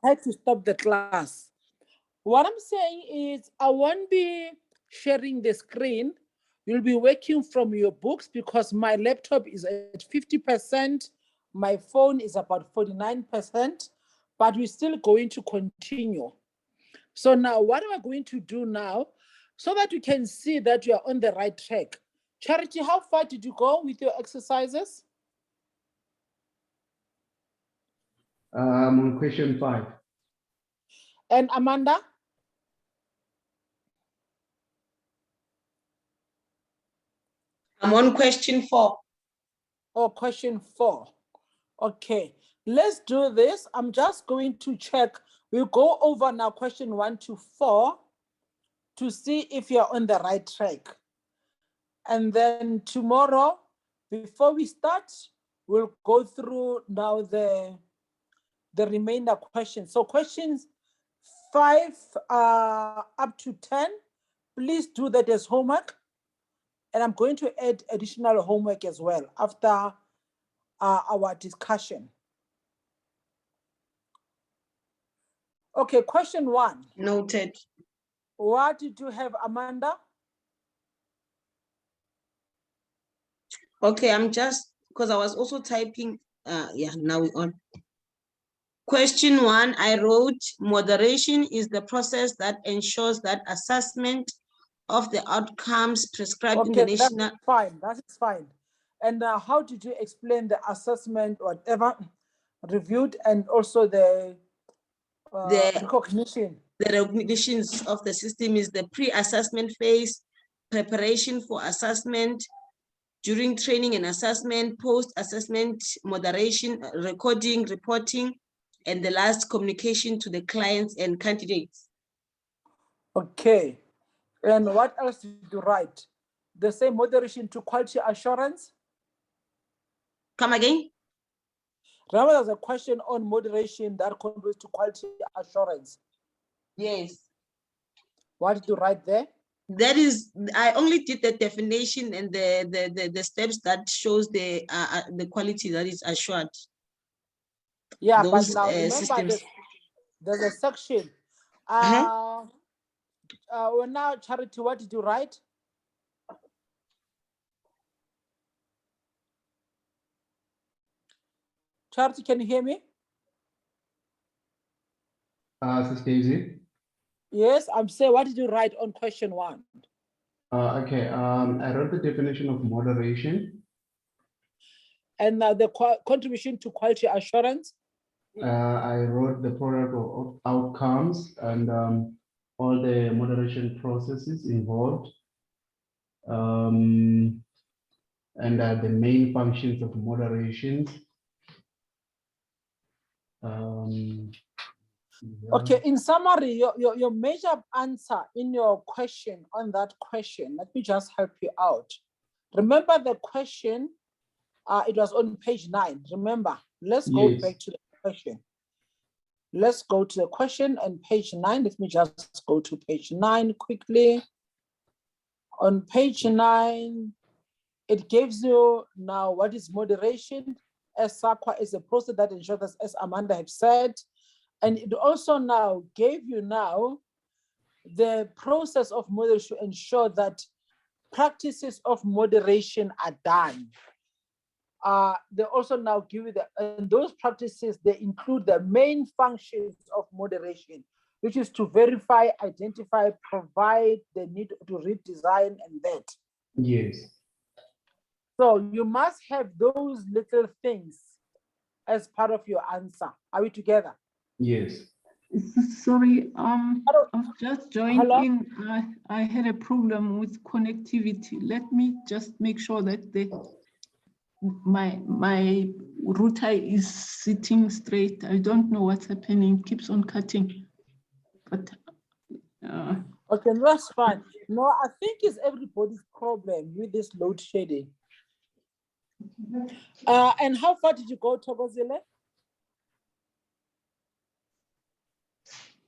I had to stop the class. What I'm saying is I won't be sharing the screen. You'll be working from your books because my laptop is at 50%. My phone is about 49%, but we're still going to continue. So now what am I going to do now so that you can see that you are on the right track? Charity, how far did you go with your exercises? On question 5. And Amanda? I'm on question 4. Oh, question 4. Okay, let's do this. I'm just going to check. We'll go over now question 1 to 4 to see if you're on the right track. And then tomorrow, before we start, we'll go through now the remainder questions. So questions 5 up to 10, please do that as homework. And I'm going to add additional homework as well after our discussion. Okay, question 1. Noted. What did you have, Amanda? Okay, I'm just, because I was also typing, yeah, now we're on. Question 1, I wrote, moderation is the process that ensures that assessment of the outcomes prescribed in the national... That's fine, that is fine. And how did you explain the assessment, whatever, reviewed, and also the recognition? The recognitions of the system is the pre-assessment phase, preparation for assessment, during training and assessment, post-assessment, moderation, recording, reporting, and the last, communication to the clients and candidates. Okay. And what else did you write? The same moderation to quality assurance? Come again? Remember, there's a question on moderation that contributes to quality assurance. Yes. What did you write there? That is, I only did the definition and the steps that shows the quality that is assured. Yeah, those, but now remember systems. There's a section. Well, now, Charity, what did you write? Charity, can you hear me? Sister Daisy? Yes, I'm saying, what did you write on question 1? Okay, I wrote the definition of moderation. And the contribution to quality assurance? I wrote the product of outcomes and all the moderation processes involved. And the main functions of moderation. Okay, in summary, your major answer in your question on that question, let me just help you out. Remember the question, it was on page 9. Remember, let's go back to the question. Let's go to the question on page 9. Let me just go to page 9 quickly. On page 9, it gives you now what is moderation. As SAQA is a process that ensures that, as Amanda have said, and it also now gave you now the process of moderation to ensure that practices of moderation are done. They also now give you and those practices, they include the main functions of moderation, which is to verify, identify, provide the need to redesign and that. Yes. So you must have those little things as part of your answer. Are we together? Yes. Sorry, I've just joined in. I had a problem with connectivity. Let me just make sure that my router is sitting straight. I don't know what's happening. It keeps on cutting. But okay, that's fine. No, I think it's everybody's problem with this load shedding. And how far did you go, Thokozile?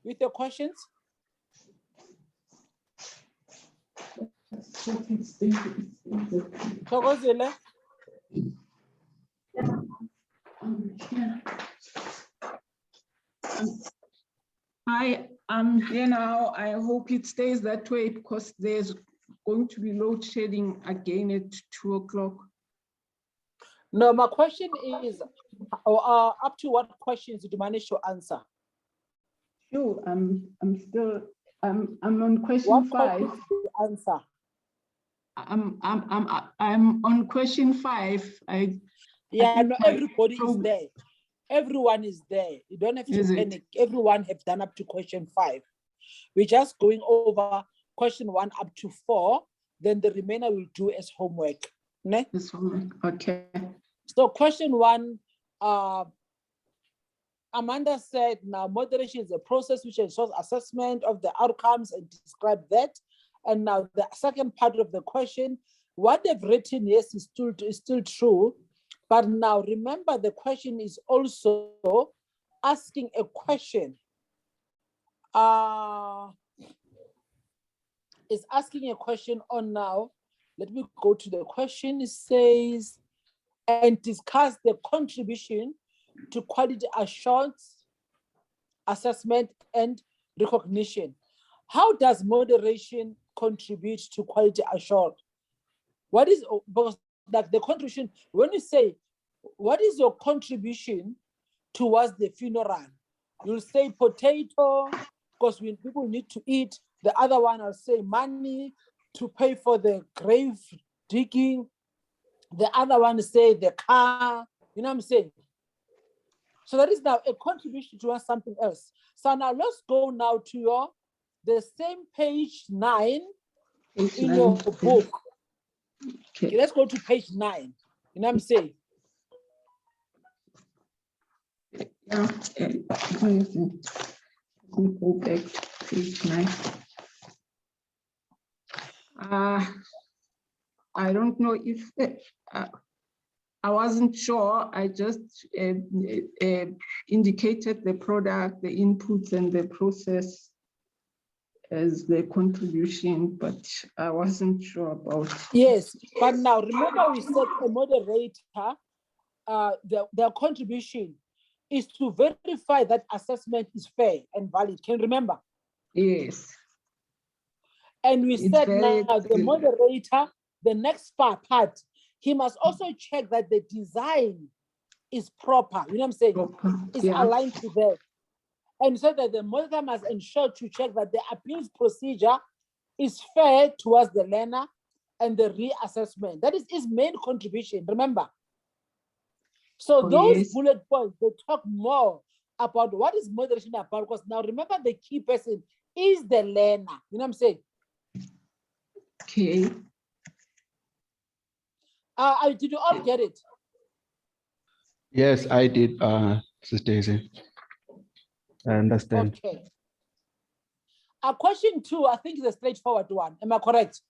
With your questions? Thokozile? I am here now. I hope it stays that way because there's going to be load shedding again at 2 o'clock. No, my question is, up to what questions did you manage to answer? Sure, I'm on question What 5. questions did you answer? I'm on question 5. Yeah, think no, my everybody is prob- there. Everyone is there. You don't have to Is it? panic. Everyone have done up to question 5. We're just going over question 1 up to 4. Then the remainder we'll do as homework. Ne? This one, okay. So question 1, Amanda said, now moderation is a process which ensures assessment of the outcomes and describe that. And now the second part of the question, what they've written, yes, is still true. But now remember, the question is also asking a question. Is asking a question on now. Let me go to the question. It says, and discuss the contribution to quality assurance, assessment, and recognition. How does moderation contribute to quality assurance? What is, because like the contribution, when you say, what is your contribution towards the funeral? You'll say potato, because when people need to eat. The other one, I'll say money to pay for the grave digging. The other one say the car, you know what I'm saying? So that is now a contribution towards something else. So now let's go now to the same page 9 in your book. Okay, let's go to page 9. You know what I'm saying? Yeah, let me go back to page 9. I don't know if I wasn't sure. I just indicated the product, the inputs, and the process as the contribution, but I wasn't sure about. Yes, but now remember we said a moderator, their contribution is to verify that assessment is fair and valid. Can you remember? Yes. And we said now the moderator, the next part, he must also check that the design is proper. You know what I'm saying? It's aligned to that. And so that the moderator must ensure to check that the appeals procedure is fair towards the learner and the reassessment. That is his main contribution, remember? So those bullet points, they talk more about what is moderation about, because now remember the key person is the learner. You know what I'm saying? Okay. Did you all get it? Yes, I did, Sister Daisy. I understand. Okay. Question 2, I think is a straightforward one. Am I correct?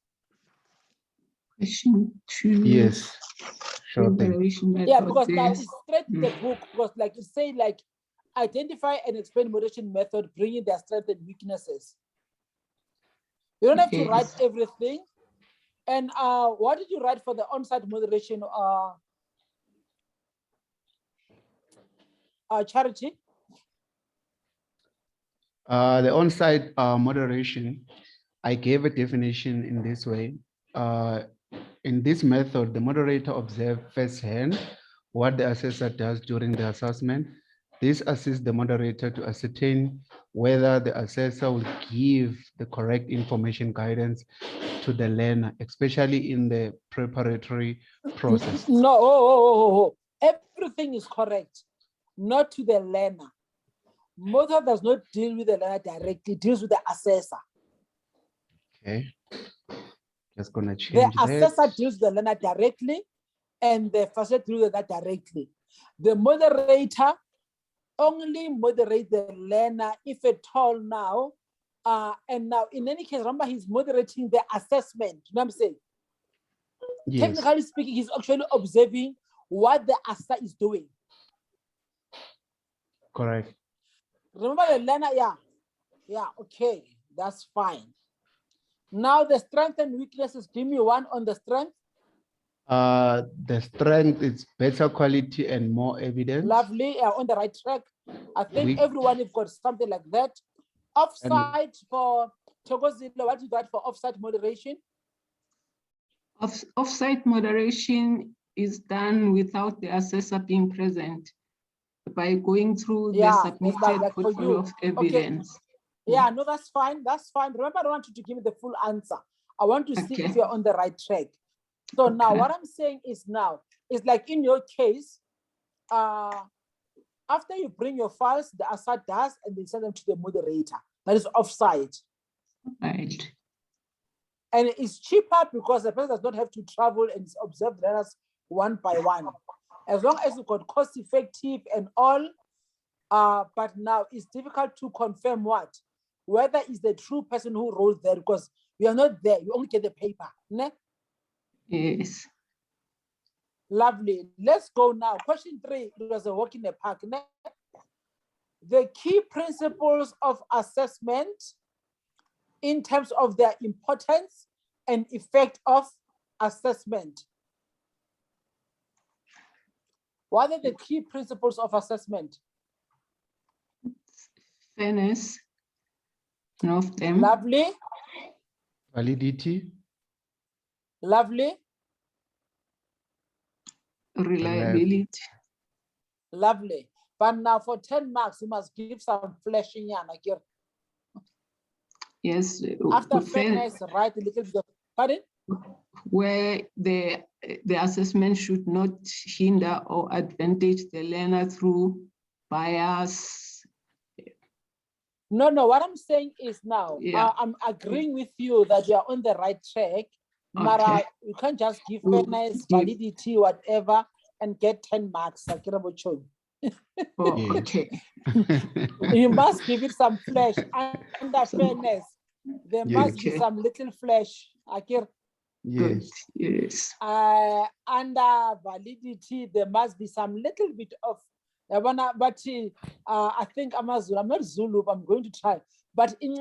Question 2. Yes. Sure thing. Yeah, because now it's straight to the book, because like you say, like identify and explain moderation method, bringing their strengths and weaknesses. You don't have to write everything. And what did you write for the on-site moderation Charity? The on-site moderation, I gave a definition in this way. In this method, the moderator observes firsthand what the assessor does during the assessment. This assists the moderator to ascertain whether the assessor will give the correct information guidance to the learner, especially in the preparatory process. No, everything is correct, not to the learner. Moderator does not deal with the learner directly, deals with the assessor. Okay, just gonna change the assessor deals with the learner directly, and the facilitator deals with that directly. The moderator only moderates the learner if at all now. And now, in any case, remember, he's moderating the assessment. You know what I'm saying? Yes. Technically speaking, he's actually observing what the assessor is doing. Correct. Remember the learner, yeah, okay, that's fine. Now the strength and weaknesses, give me one on the strength. The strength is better quality and more evidence. Lovely, on the right track. I think everyone has got something like that. Offsite for Thokozile, what you got for offsite moderation? Offsite moderation is done without the assessor being present by going through the submitted like portfolio of evidence. Okay. Yeah, no, that's fine. That's fine. Remember, I don't want you to give me the full answer. I want to see if you're on the right track. So now what I'm saying is like in your case, after you bring your files, the assessor does, and they send them to the moderator. That is offsite. Right. And it's cheaper because the person does not have to travel and observe the learners one by one. As long as you got cost effective and all, but now it's difficult to confirm whether it's the true person who wrote there, because we are not there, you only get the paper. Ne? Yes. Lovely. Let's go now. Question 3, it was a walk in the park. Ne? The key principles of assessment in terms of their importance and effect of assessment. What are the key principles of assessment? Fairness, one of them. Lovely. Validity. Lovely. Reliability. Lovely. But now for 10 marks, you must give some fleshing in. Yes. After fairness, write a little bit of, pardon? Where the assessment should not hinder or advantage the learner through bias. No, what I'm saying is now, I'm agreeing with you that you are on the right track. Mara, you can't just give fairness, validity, whatever, and get 10 marks. Okay. You must give it some flesh. Under fairness, there must be some little flesh. Yes. Yes. Under validity, there must be some little bit of, but I think I'm not Zulu, I'm going to try. But in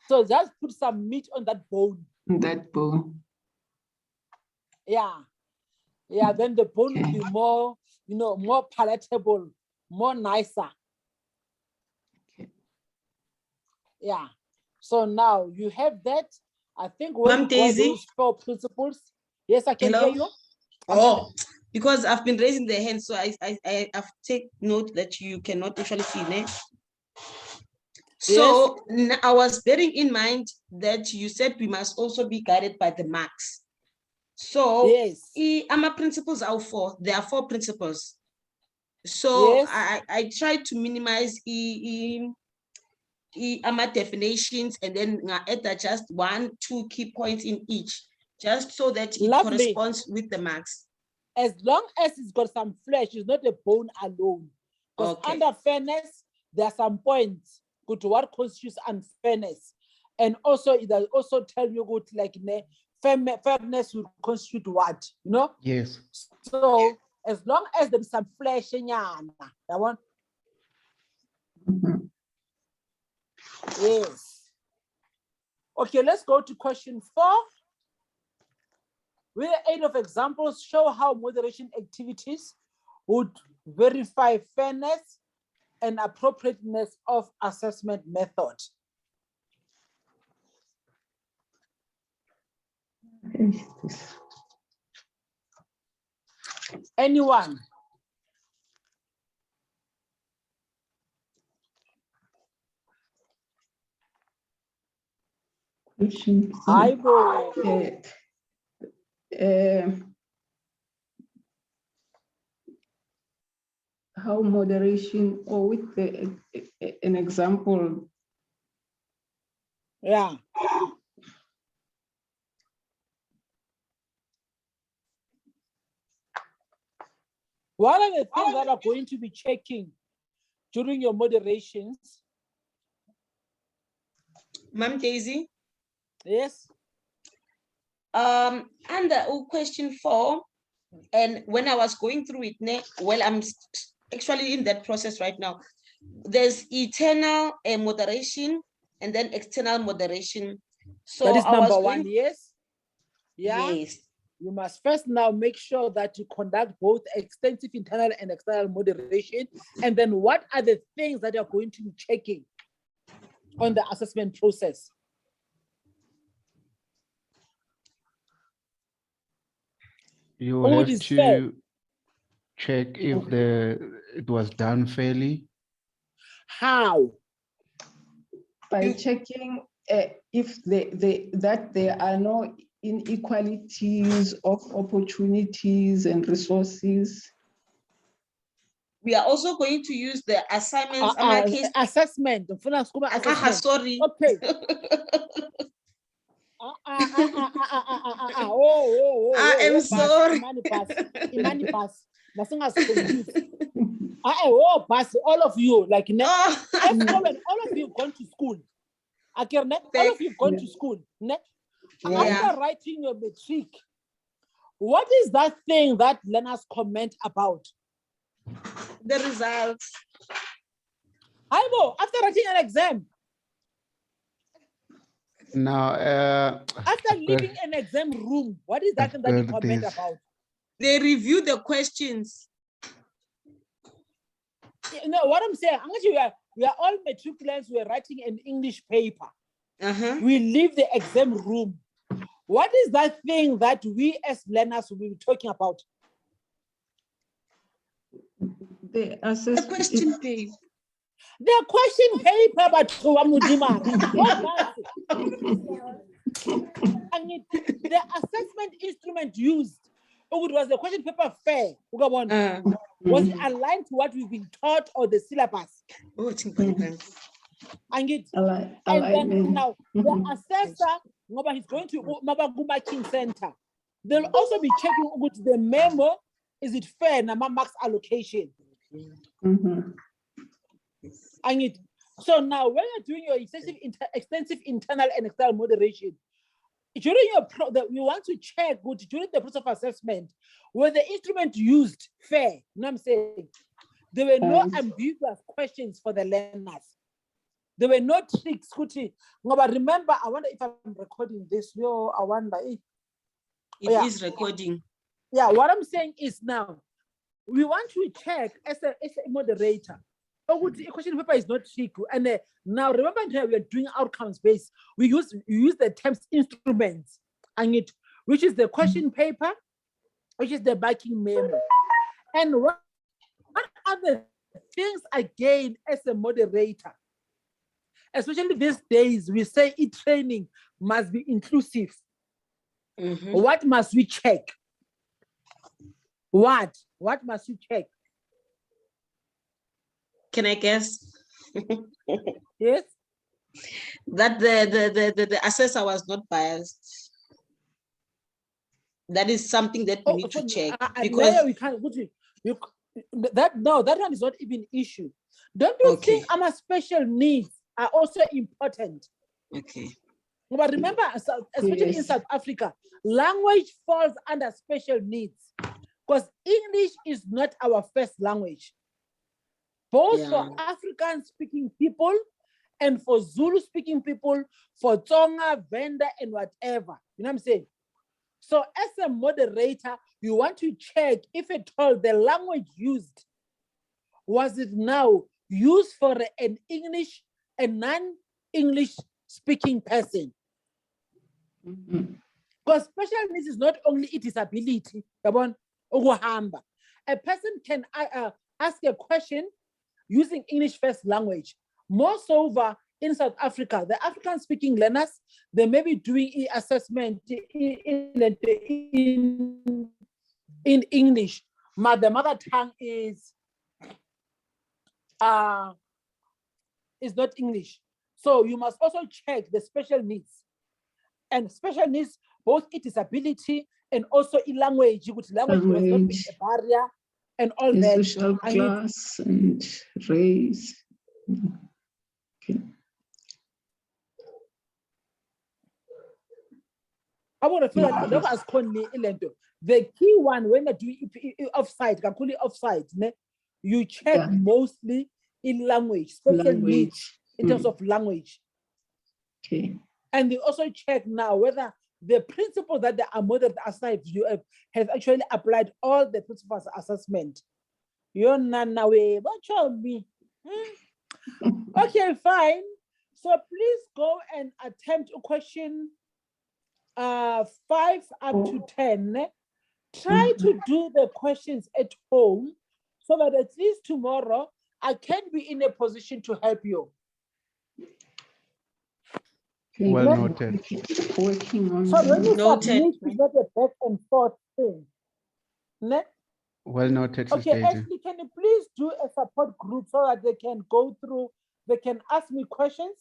so just put some meat on that bone. That bone. Yeah, then the bone will be more, more palatable, more nicer. Yeah. So now you have that. I think when those 4 principles. Yes, I can hear you. Because I've been raising the hand, so I've take note that you cannot actually see me. So I was bearing in mind that you said we must also be guided by the marks. So AMA principles are 4. There are 4 principles. So I try to minimize AMA definitions and then add just 1, 2 key points in each, just so that it corresponds with the marks. As long as it's got some flesh, it's not a bone alone. Because under fairness, there are some points to what constitutes unfairness. And also, it will also tell you good, like fairness will constitute what, Yes. So as long as there's some flesh in that one. Yes. Okay, let's go to question 4. With the aid of examples, show how moderation activities would verify fairness and appropriateness of assessment method. Anyone? How moderation, or with an example. Yeah. What are the things that are going to be checking during your moderations? Ma'am Daisy? Yes. Under question 4, and when I was going through it, I'm actually in that process right now. There's internal moderation and then external moderation. So that is number 1, yes? Yeah. Yes. you must first now make sure that you conduct both extensive internal and external moderation. And then what are the things that you're going to be checking on the assessment process? You will have to check if it was done fairly. How? By checking if that there are no inequalities of opportunities and resources. We are also going to use the assignments. Assessment. Sorry. Okay. I am sorry. Imani pass. All of you, like all of you gone to school. All of you gone to school. After writing your matric, what is that thing that learners comment about? The results. After writing an exam. Now, after leaving an exam room, what is that thing that you comment about? They review the questions. You know what I'm saying? We are all matriculants. We are writing an English paper. We leave the exam room. What is that thing that we as learners will be talking about? The question paper. The question paper, but the assessment instrument used, it was the question paper fair. Was it aligned to what we've been taught or the syllabus? And then now the assessor, he's going to Marking Center. They'll also be checking with the memo. Is it fair? Nama max allocation. And so now when you're doing your extensive internal and external moderation, during we want to check during the process of assessment, were the instrument used fair? You know what I'm saying? There were no ambiguous questions for the learners. There were no tricks. Remember, I wonder if I'm recording this. I wonder if it is recording. Yeah, what I'm saying is now, we want to check as a moderator. The question paper is not trick. And now remember that we are doing outcomes based. We use the terms instruments, which is the question paper, which is the backing memo. And what are the things again as a moderator? Especially these days, we say e-training must be inclusive. What must we check? What must you check? Can I guess? Yes. That the assessor was not biased. That is something that we need to check. Because we can't. That one is not even issue. Don't you think our special needs are also important? Okay. But remember, especially in South Africa, language falls under special needs because English is not our first language. Both for African-speaking people and for Zulu-speaking people, for Tsonga, Venda, and whatever. You know what I'm saying? So as a moderator, you want to check if at all the language used, was it now used for an English, a non-English speaking person? Because special needs is not only a disability. A person can ask a question using English first language. Moreover, in South Africa, the African-speaking learners, they may be doing assessment in English. The mother tongue is not English. So you must also check the special needs. And special needs, both disability and also in language, which language was not be a barrier and all that. Social class and race. Okay. I want to feel like the key one when they do offside, you check mostly in language, special needs in terms of language. Okay. And they also check now whether the principle that the moderator assigned you have actually applied all the principles assessment. You're not now, what me? Okay, fine. So please go and attempt a question 5 up to 10. Try to do the questions at home so that at least tomorrow I can be in a position to help you. Well noted. Working on So when you Noted. submit, it's not a back and forth thing. Ne? Well noted, Sister Okay, Daisy. Ashley, can you please do a support group so that they can go through, they can ask me questions?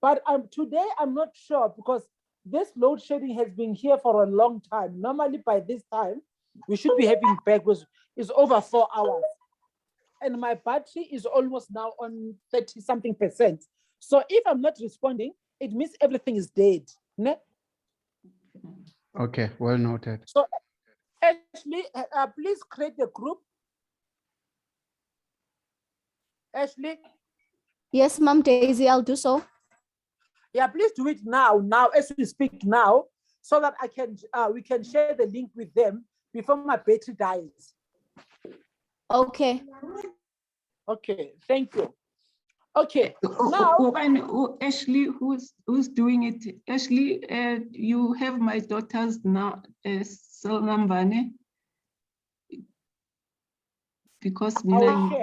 But today I'm not sure because this load shedding has been here for a long time. Normally by this time, we should be having back, it's over 4 hours. And my battery is almost now on 30-something%. So if I'm not responding, it means everything is dead. Ne? Okay, well noted. So Ashley, please create the group. Ashley? Yes, Mom Daisy, I'll do so. Yeah, please do it now as we speak now, so that I can we can share the link with them before my battery dies. Okay. Okay, thank you. Okay, now Ashley, who's doing it? Ashley, you have my daughter's cell number, ne? Because I will share.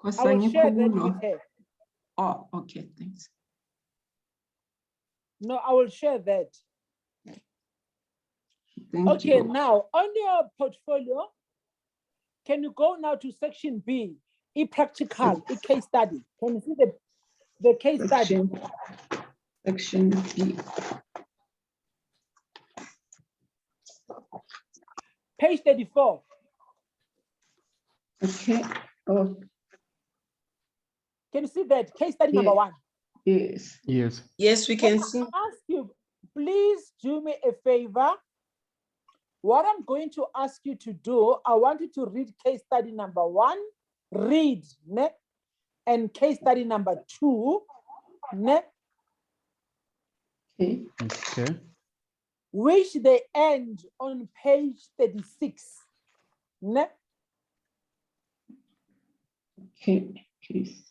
I will share that with her. Oh, okay, thanks. No, I will share that. Thank Okay, you. now on your portfolio, can you go now to section B, e-practical, e-case study? Can you see the case study? Section B. Page 34. Okay. Oh, Can you see that? Case study number 1. yes. Yes. Yes, we can see. Ask you, please do me a favor. What I'm going to ask you to do, I want you to read case study number 1, read, ne? And case study number 2, ne? Okay. Okay. Which they end on page 36. Ne? Okay. Please.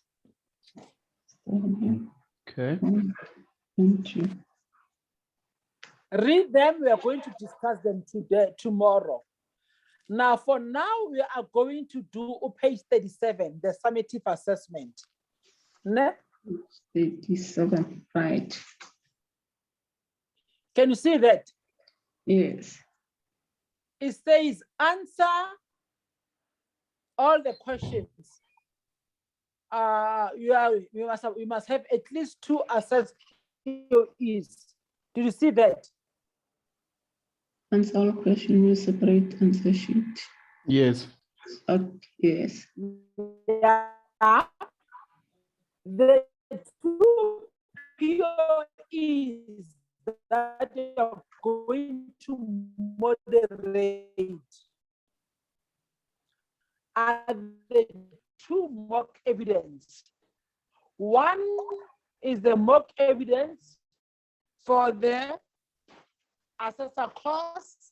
Okay. Thank you. Read them. We are going to discuss them tomorrow. Now, for now, we are going to do page 37, the summative assessment. Ne? 37, right. Can you see that? Yes. It says answer all the questions. We must have at least 2 assessed POEs. Did you see that? Answer all questions, you separate answer sheet. Yes. Yes. Yeah. The 2 POEs that you are going to moderate are the 2 mock evidence. One is the mock evidence for the assessor course.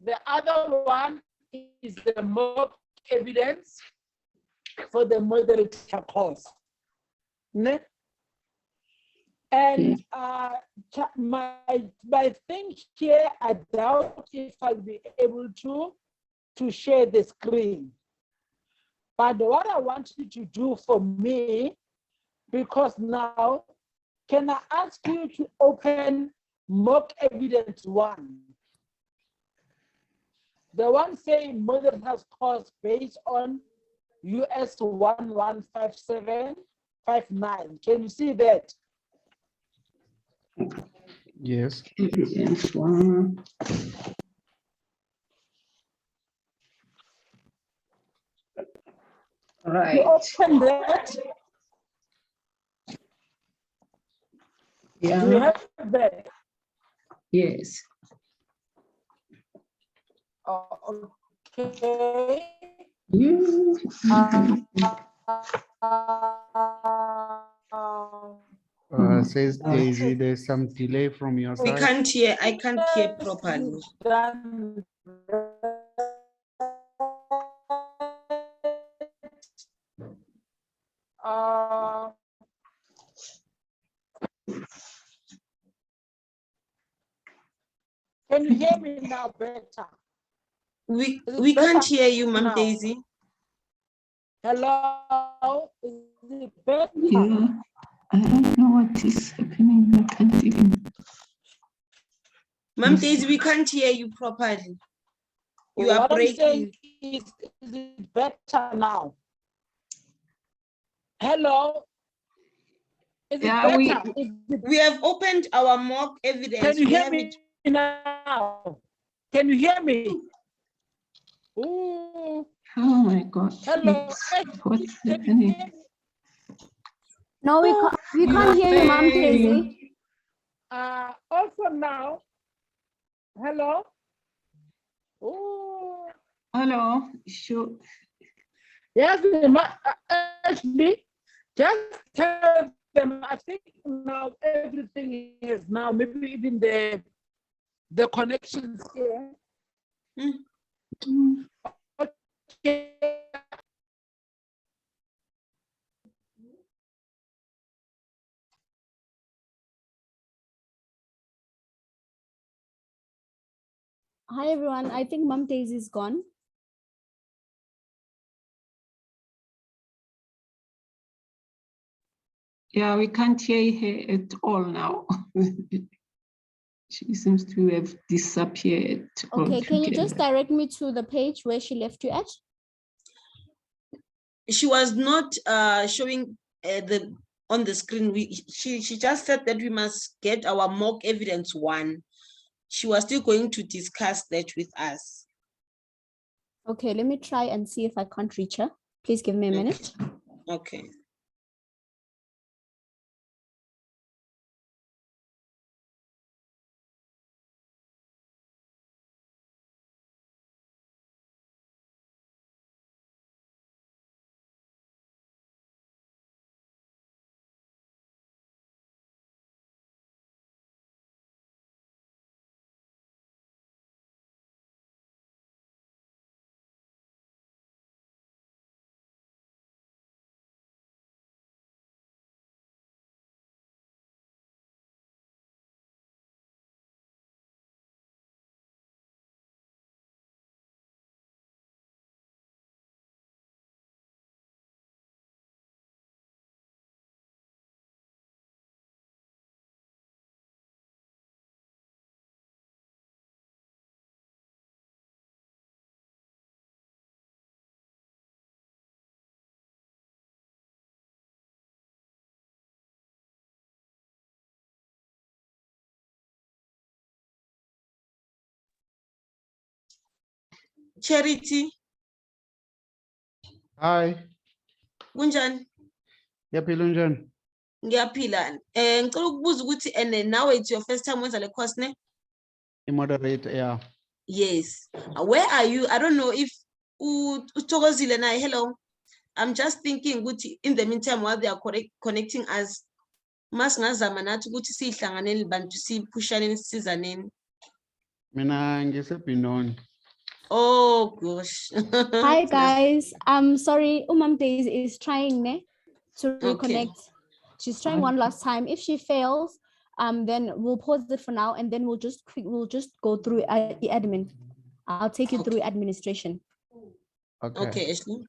The other one is the mock evidence for the moderator course. Ne? And my thing here, I doubt if I'll be able to share the screen. But what I want you to do for me, because now, can I ask you to open mock evidence 1? The one saying moderator's course based on US 115759. Can you see that? Yes. Evidence 1. Right. You open that. Yeah. Do you have that? Yes. Okay. Yes. Says Daisy, there's some delay from your We side. can't hear, I can't hear properly. Done. Can you hear me now better? We Is it can't better hear you, Ma'am now? Daisy. Hello? Is it better? Yeah, I don't know what is happening. I can't even. Ma'am Yes. Daisy, we can't hear you properly. You are What I'm saying breaking. is it better now? Hello? Is it Yeah, better? We have opened our mock evidence. Can you We hear have me now? Can you hear me? Ooh. Oh my God. Hello? What's Can you happening? hear me? No, we can't hear you, Mom Daisy. Also now. Hello? Ooh. Hello, sure. Yes, actually, just tell them, I think now everything is now, maybe even the connections here. Okay. Hi, everyone. I think Mom Daisy is gone. Yeah, we can't hear her at all now. She seems to have disappeared. Okay, can you just altogether. direct me to the page where she left you at? She was not showing on the screen. She just said that we must get our mock evidence one. She was still going to discuss that with us. Okay, let me try and see if I can't reach her. Please give me a minute. Okay. Charity, Hi, kunjani? yaphila unjani? Ngiyaphila. Ngicela ukubuza ukuthi now it's your first time wenza le course ne? Moderator, yeah. Yes. Where are you? I don't know if Uthokozile na. Hello. I'm just thinking ukuthi in the meantime while they are connecting us, masingazama nathi ukuthi sihlanganele bantu siphushane sisizaneni. Mina ngiseBinoni. Oh gosh. Hi, guys. I'm sorry. Mom Daisy is trying to Okay. reconnect. She's trying one last time. If she fails, then we'll pause it for now, and then we'll just go through the admin. I'll take you through administration. Okay. Okay, Ashley.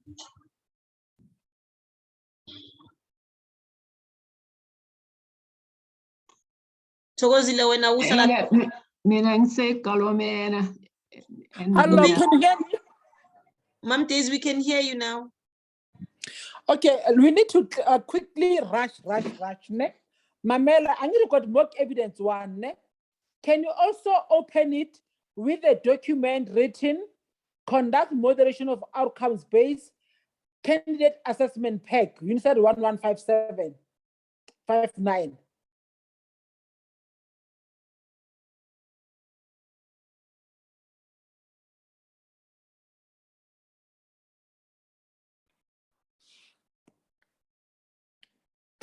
Thokozile wena usala. Mina ngiseGalomena. Hello, can you hear me? Ma'am Daisy, we can hear you now. Okay, we need to quickly rush, ne? Mamela, I need to got mock evidence one, ne? Can you also open it with a document written, conduct moderation of outcomes based candidate assessment pack, UNICEF 115759.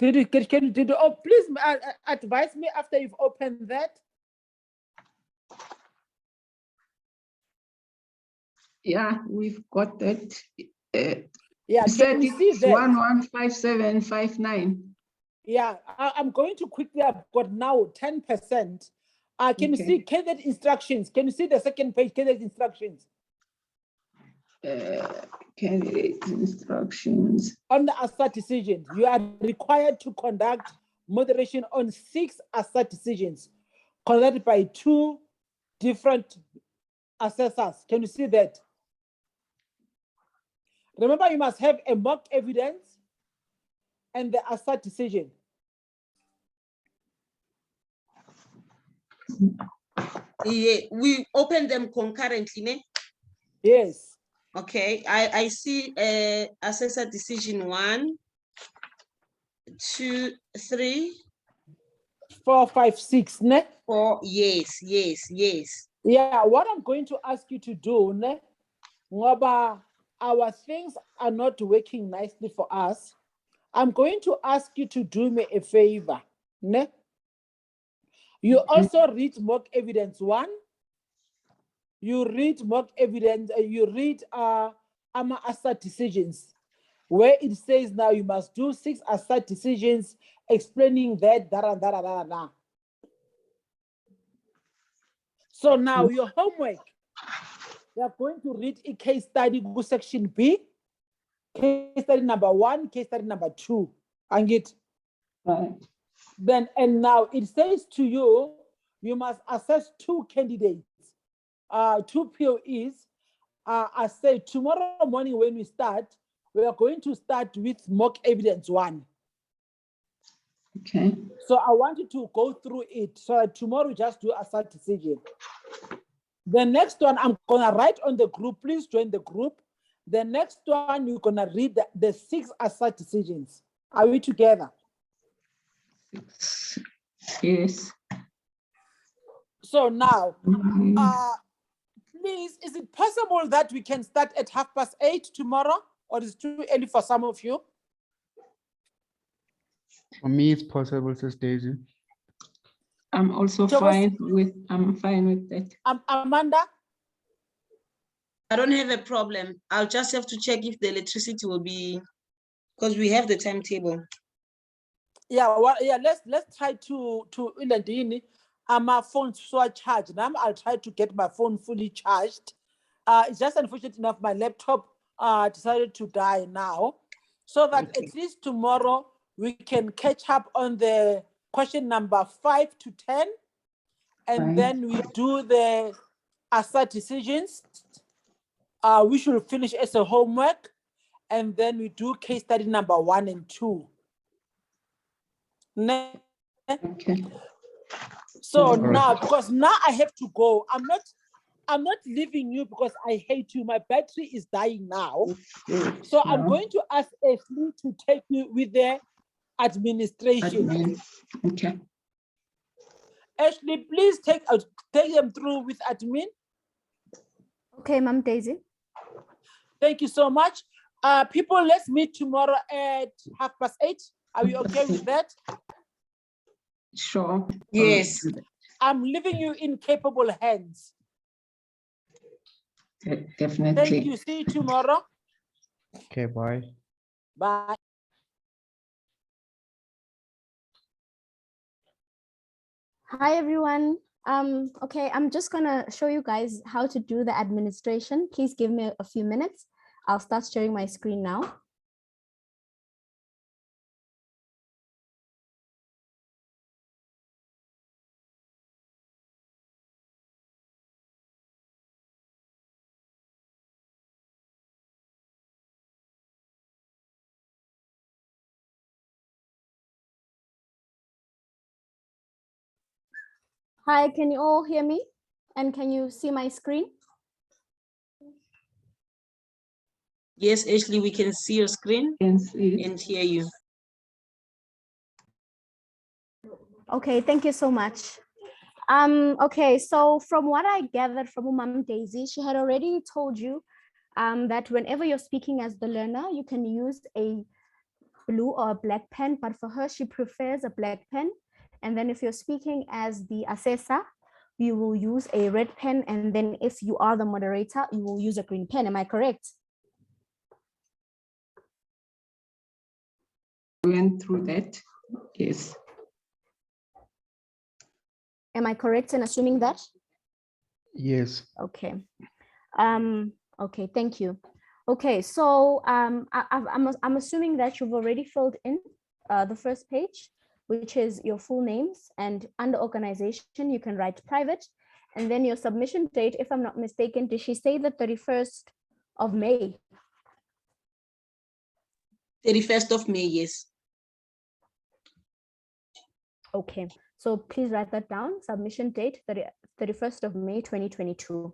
Oh, please advise me after you've opened that. Yeah, we've got that. Yeah, You can said you see it's that? 115759. Yeah, I'm going to quickly, I've got now 10%. Can you Okay. see candidate instructions? Can you see the second page, candidate instructions? Candidate instructions. On the ASA decision, you are required to conduct moderation on 6 ASA decisions conducted by 2 different assessors. Can you see that? Remember, you must have a mock evidence and the ASA decision. Yeah, we open them concurrently, ne? Yes. Okay, I see assessor decision 1, 2, 3, 4, 5, 6, ne? 4. Yes. Yeah, what I'm going to ask you to do, ne? Ngoba our things are not working nicely for us. I'm going to ask you to do me a favor, ne? You also read mock evidence 1. You read mock evidence, you read ASA decisions, where it says now you must do 6 ASA decisions explaining that. So now your homework, you are going to read a case study section B, case study number 1, case study number 2, and it. Right. Then, and now it says to you, you must assess 2 candidates, 2 POEs. I say tomorrow morning when we start, we are going to start with mock evidence 1. Okay. So I want you to go through it so that tomorrow we just do a ASA decision. The next one I'm gonna write on the group, please join the group. The next one you're gonna read the 6 ASA decisions. Are we together? Yes. So now, please, is it possible that we can start at 8:30 tomorrow, or is it too early for some of you? For me, it's possible, Sister Daisy. I'm also fine with that. Amanda? I don't have a problem. I'll just have to check if the electricity will be, because we have the timetable. Yeah, well, yeah, let's try to Ilandini. My phone so charged. Now I'll try to get my phone fully charged. It's just unfortunate enough my laptop decided to die now. So that at least tomorrow we can catch up on the question number 5 to 10. And then we do the ASA decisions. We should finish as a homework. And then we do case study number 1 and 2. Okay. So now, because now I have to go, I'm not leaving you because I hate you. My battery is dying now. So I'm going to ask Ashley to take you with the administration. Okay. Ashley, please take them through with admin. Okay, Ma'am Daisy. Thank you so much. People, let's meet tomorrow at 8:30. Are we okay with that? Sure. Yes. I'm leaving you in capable hands. Definitely. Thank you. See you tomorrow. Okay, bye. Bye. Hi, everyone. Okay, I'm just gonna show you guys how to do the administration. Please give me a few minutes. I'll start sharing my screen now. Hi, can you all hear me? And can you see my screen? Yes, Ashley, we can see your screen and hear you. Okay, thank you so much. Okay, so from what I gathered from Ma'am Daisy, she had already told you that whenever you're speaking as the learner, you can use a blue or a black pen, but for her, she prefers a black pen. And then if you're speaking as the assessor, you will use a red pen. And then if you are the moderator, you will use a green pen. Am I correct? Went through that. Yes. Am I correct in assuming that? Yes. Okay. Okay, thank you. Okay, so I'm assuming that you've already filled in the first page, which is your full names, and under organization, you can write private, and then your submission date, if I'm not mistaken, did she say the 31st of May? 31st of May, yes. Okay, so please write that down, submission date, 31st of May, 2022.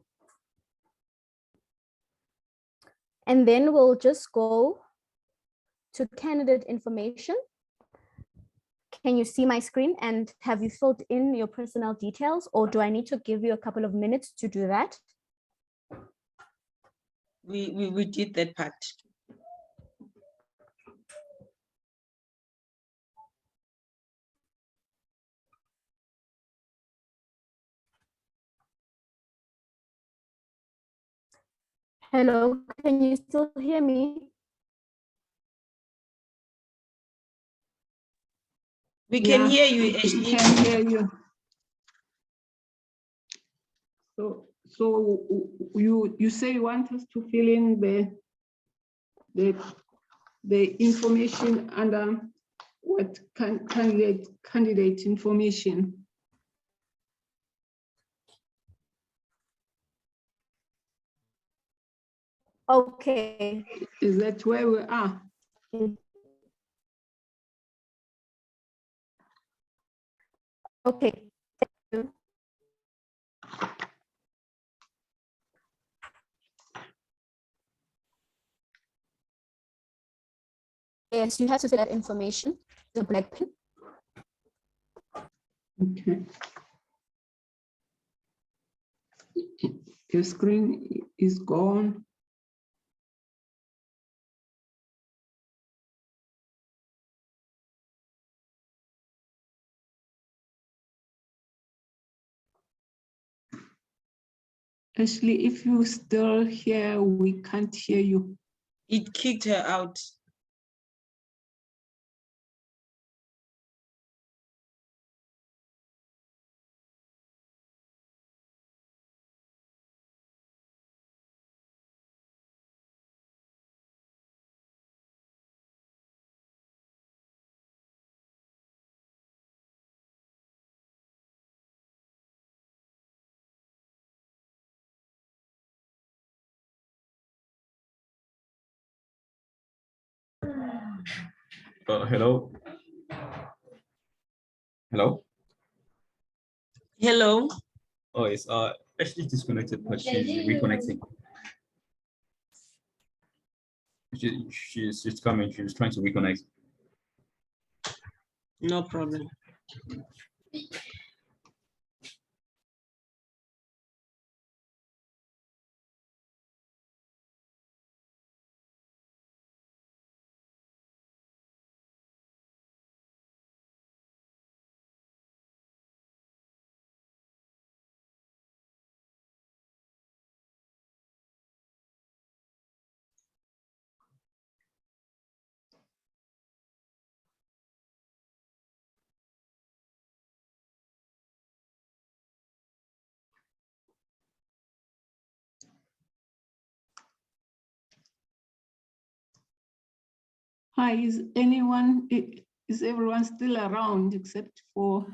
And then we'll just go to candidate information. Can you see my screen, and have you filled in your personal details, or do I need to give you a couple of minutes to do that? We did that part. Hello, can you still hear me? We can hear you, We Ashley. can hear you. So you say you want us to fill in the information under what candidate information? Okay. Is that where we are? Okay. Thank you. Yes, you have to fill that information, the black pen. Okay. Your screen is gone. Ashley, if you still here, we can't hear you. It kicked her out. Hello. Hello. Hello. Oh, it's actually disconnected, but she's reconnecting. She's coming. She's trying to reconnect. No problem. Hi, is everyone still around except for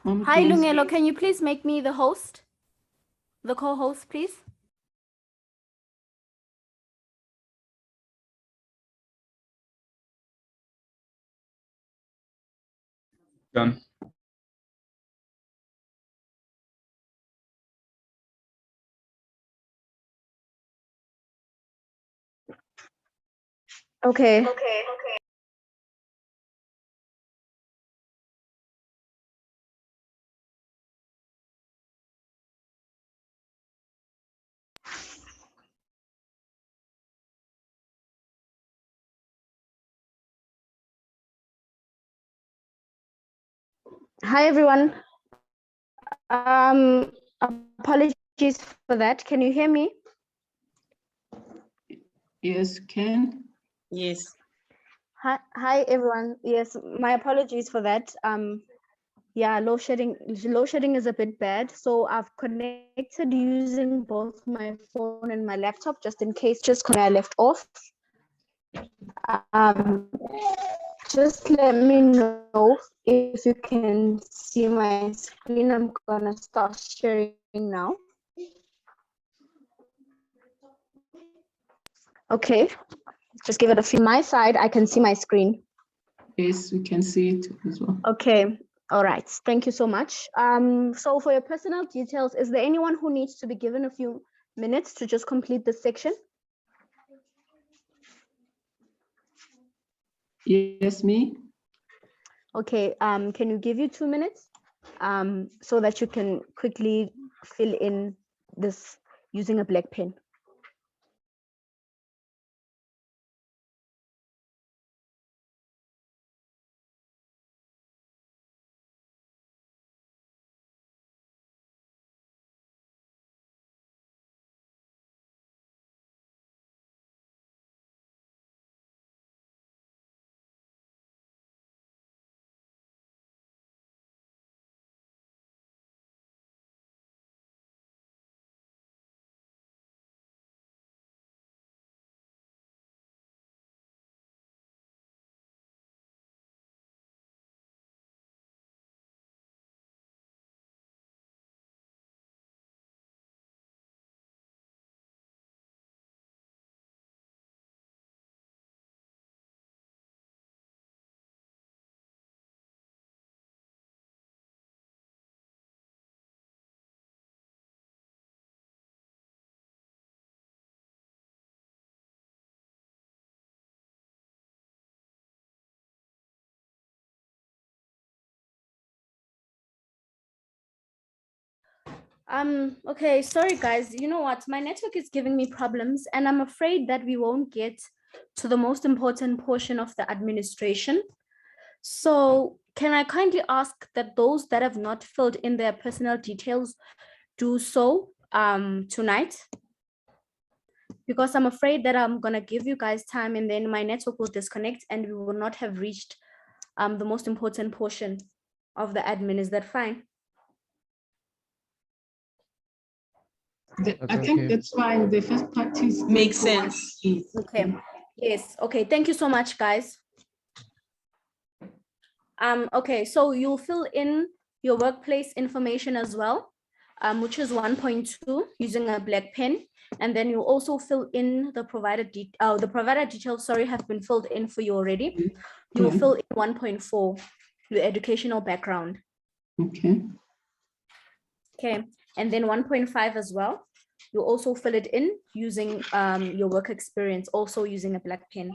Mama Hi, Joyce? Lungelo, can you please make me the host? The co-host, please? Done. Okay. Hi, everyone. Apologies for that. Can you hear me? Yes, Ken. Yes. Hi, everyone. Yes, my apologies for that. Yeah, load shedding is a bit bad. So I've connected using both my phone and my laptop just in case, just where I left off. Just let me know if you can see my screen. I'm gonna start sharing now. Okay, just give it a few. My side, I can see my screen. Yes, we can see it as well. Okay, all right, thank you so much. So for your personal details, is there anyone who needs to be given a few minutes to just complete this section? Yes, me. Okay, can you give you 2 minutes so that you can quickly fill in this using a black pen? Okay, sorry guys, you know what, my network is giving me problems and I'm afraid that we won't get to the most important portion of the administration. So can I kindly ask that those that have not filled in their personal details do so tonight? Because I'm afraid that I'm gonna give you guys time and then my network will disconnect and we will not have reached the most important portion of the admin. Is that fine? I think that's fine. The first part is Makes sense. Okay. Yes. Okay. Thank you so much, guys. Okay, so you'll fill in your workplace information as well, which is 1.2 using a black pen. And then you also fill in the provider details, sorry, have been filled in for you already. You'll fill in 1.4, your educational background. Okay. Okay, and then 1.5 as well. You'll also fill it in using your work experience, also using a black pen.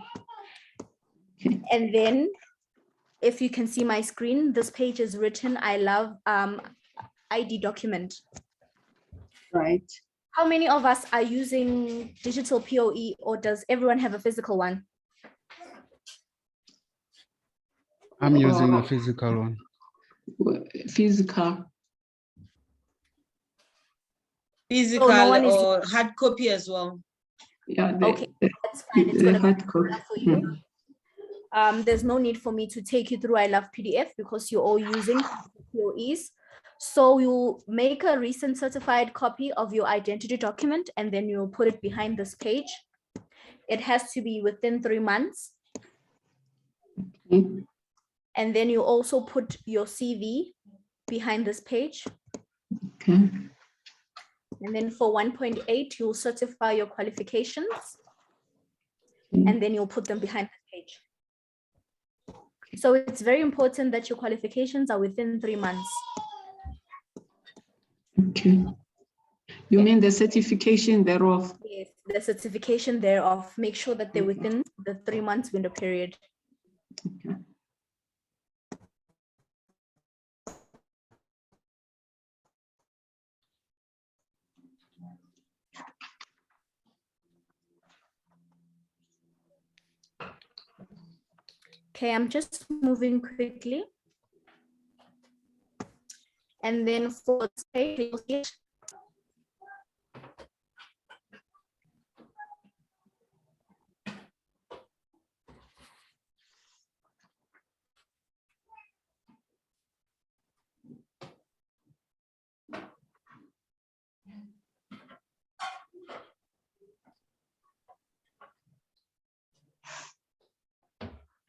Okay. And then if you can see my screen, this page is written, I love ID document. Right. How many of us are using digital POE, or does everyone have a physical one? I'm using a physical one. Physical. Physical So no one is or hard copy as well. Yeah. okay. That's fine. It's gonna be hard copy for you. There's no need for me to take you through I love PDF because you're all using POEs. So you make a recent certified copy of your identity document and then you'll put it behind this page. It has to be within 3 months. Okay. And then you also put your CV behind this page. Okay. And then for 1.8, you'll certify your qualifications. And then you'll put them behind the page. So it's very important that your qualifications are within 3 months. Okay. You mean the certification thereof? Yes, the certification thereof. Make sure that they're within the 3 months window period. Okay. Okay, I'm just moving quickly. And then for this page, you'll see it.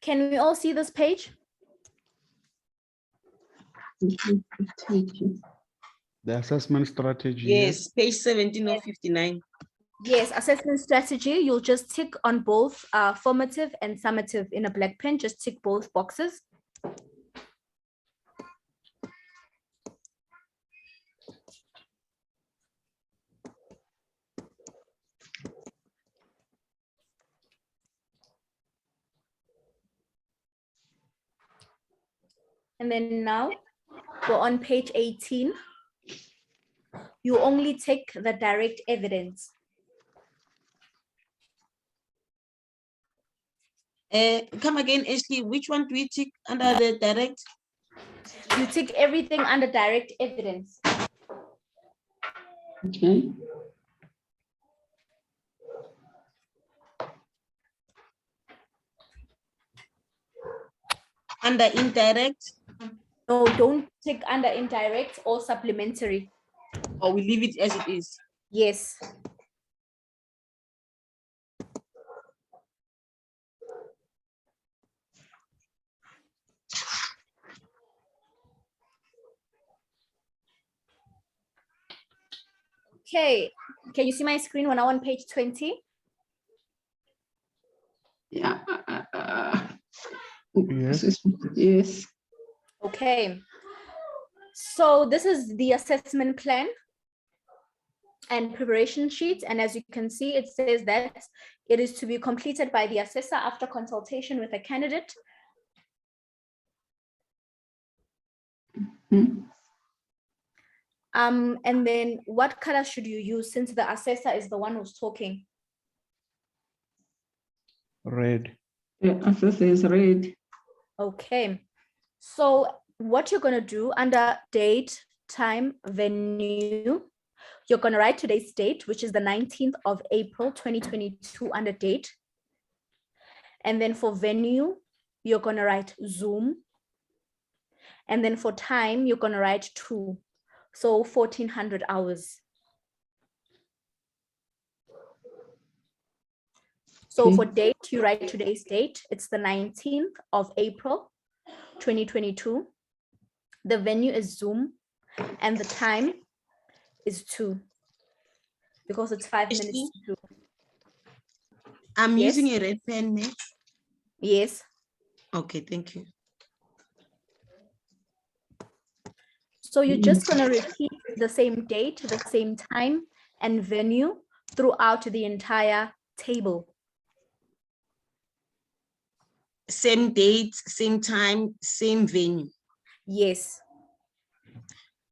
Can we all see this page? The assessment strategy. Yes, page 17 of 59. Yes, assessment strategy. You'll just tick on both formative and summative in a black pen. Just tick both boxes. And then now we're on page 18. You only take the direct evidence. Come again, Ashley, which one do we tick under the direct? You tick everything under direct evidence. Okay. Under indirect, No, don't tick under indirect or supplementary. or we leave it as it is? Yes. Okay, can you see my screen when I'm on page 20? Yeah. Yes. Yes. Okay, so this is the assessment plan and preparation sheet. And as you can see, it says that it is to be completed by the assessor after consultation with a candidate. Hmm. And then what color should you use since the assessor is the one who's talking? Red. The assessor is red. Okay, so what you're going to do under date, time, venue, you're going to write today's date, which is the 19th of April, 2022 under date. And then for venue, you're going to write Zoom. And then for time, you're going to write 2. So 1400 hours. So Okay. for date, you write today's date. It's the 19th of April, 2022. The venue is Zoom and the time is 2 because it's 5 minutes Ashley? to 2. I'm Yes. using a red pen. Eh? Yes. Okay, thank you. So you're just going to repeat the same date, the same time and venue throughout the entire table. Same date, same time, same venue. Yes.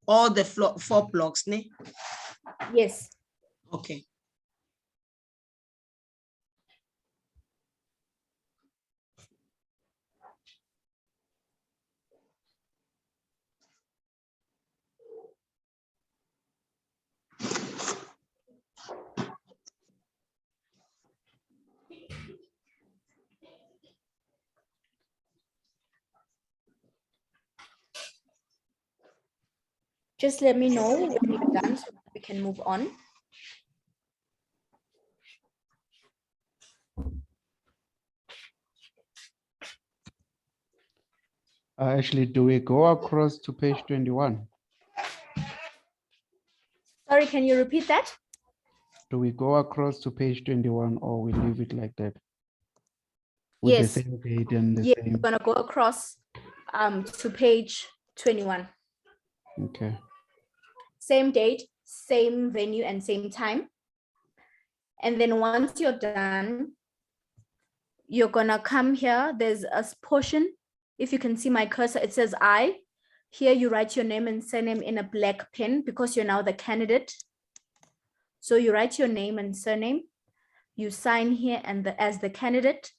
All the 4 blocks, ne? Yes. Okay. Just let me know when you're done so that we can move on. Actually, do we go across to page 21? Sorry, can you repeat that? Do we go across to page 21 or we leave it like that? With Yes. the same date and the Yeah, same. we're gonna go across to page 21. Okay. Same date, same venue, and same time. And then once you're done, you're gonna come here. There's a portion. If you can see my cursor, it says I. Here you write your name and surname in a black pen because you're now the candidate. So you write your name and surname. You sign here and as the candidate,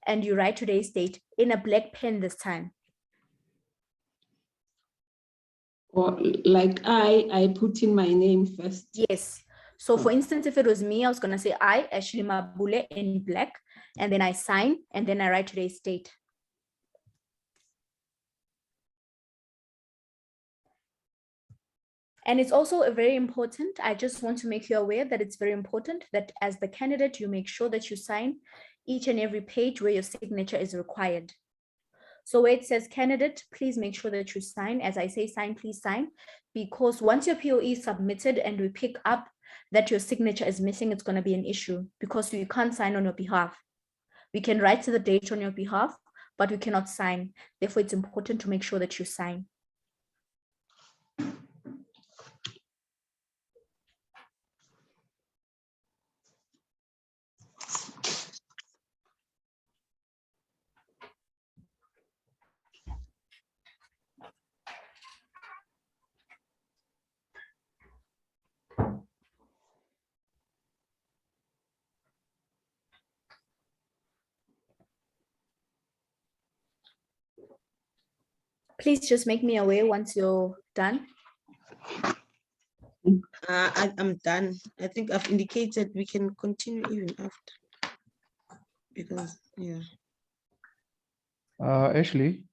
and you write today's date in a black pen this time. Or like I put in my name first. Yes. So for instance, if it was me, I was going to say I, Ashley Mabule, in black, and then I sign, and then I write today's date. And it's also very important, I just want to make you aware that it's very important that as the candidate, you make sure that you sign each and every page where your signature is required. So where it says candidate, please make sure that you sign. As I say, sign, please sign, because once your POE is submitted and we pick up that your signature is missing, it's going to be an issue because you can't sign on your behalf. We can write to the date on your behalf, but we cannot sign. Therefore, it's important to make sure that you sign. Please just make me aware once you're done. I'm done. I think I've indicated we can continue even after. Because, yeah. Ashley,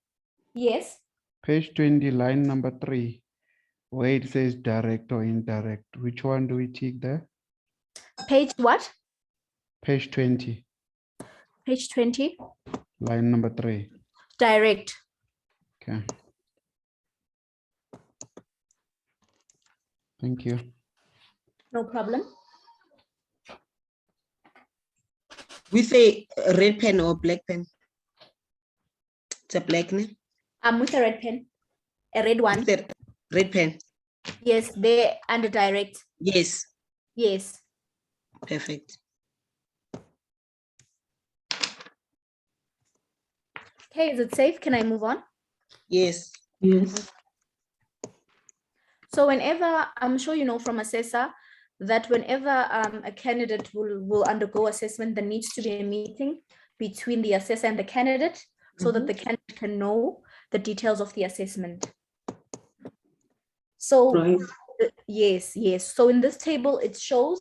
Yes. page 20, line number 3, where it says direct or indirect. Which one do we tick there? Page what? Page 20, Page 20. line number 3. Direct. Okay. Thank you. No problem. With a red pen or black pen? It's a black name. I'm with a red pen. A red one. With a red pen. Yes, they're under direct. Yes. Yes. Perfect. Okay, is it safe? Can I move on? Yes. Yes. So whenever, I'm sure you know from assessor that whenever a candidate will undergo assessment, there needs to be a meeting between the assessor and the candidate so that the candidate can know the details of the assessment. So Right. yes. So in this table, it shows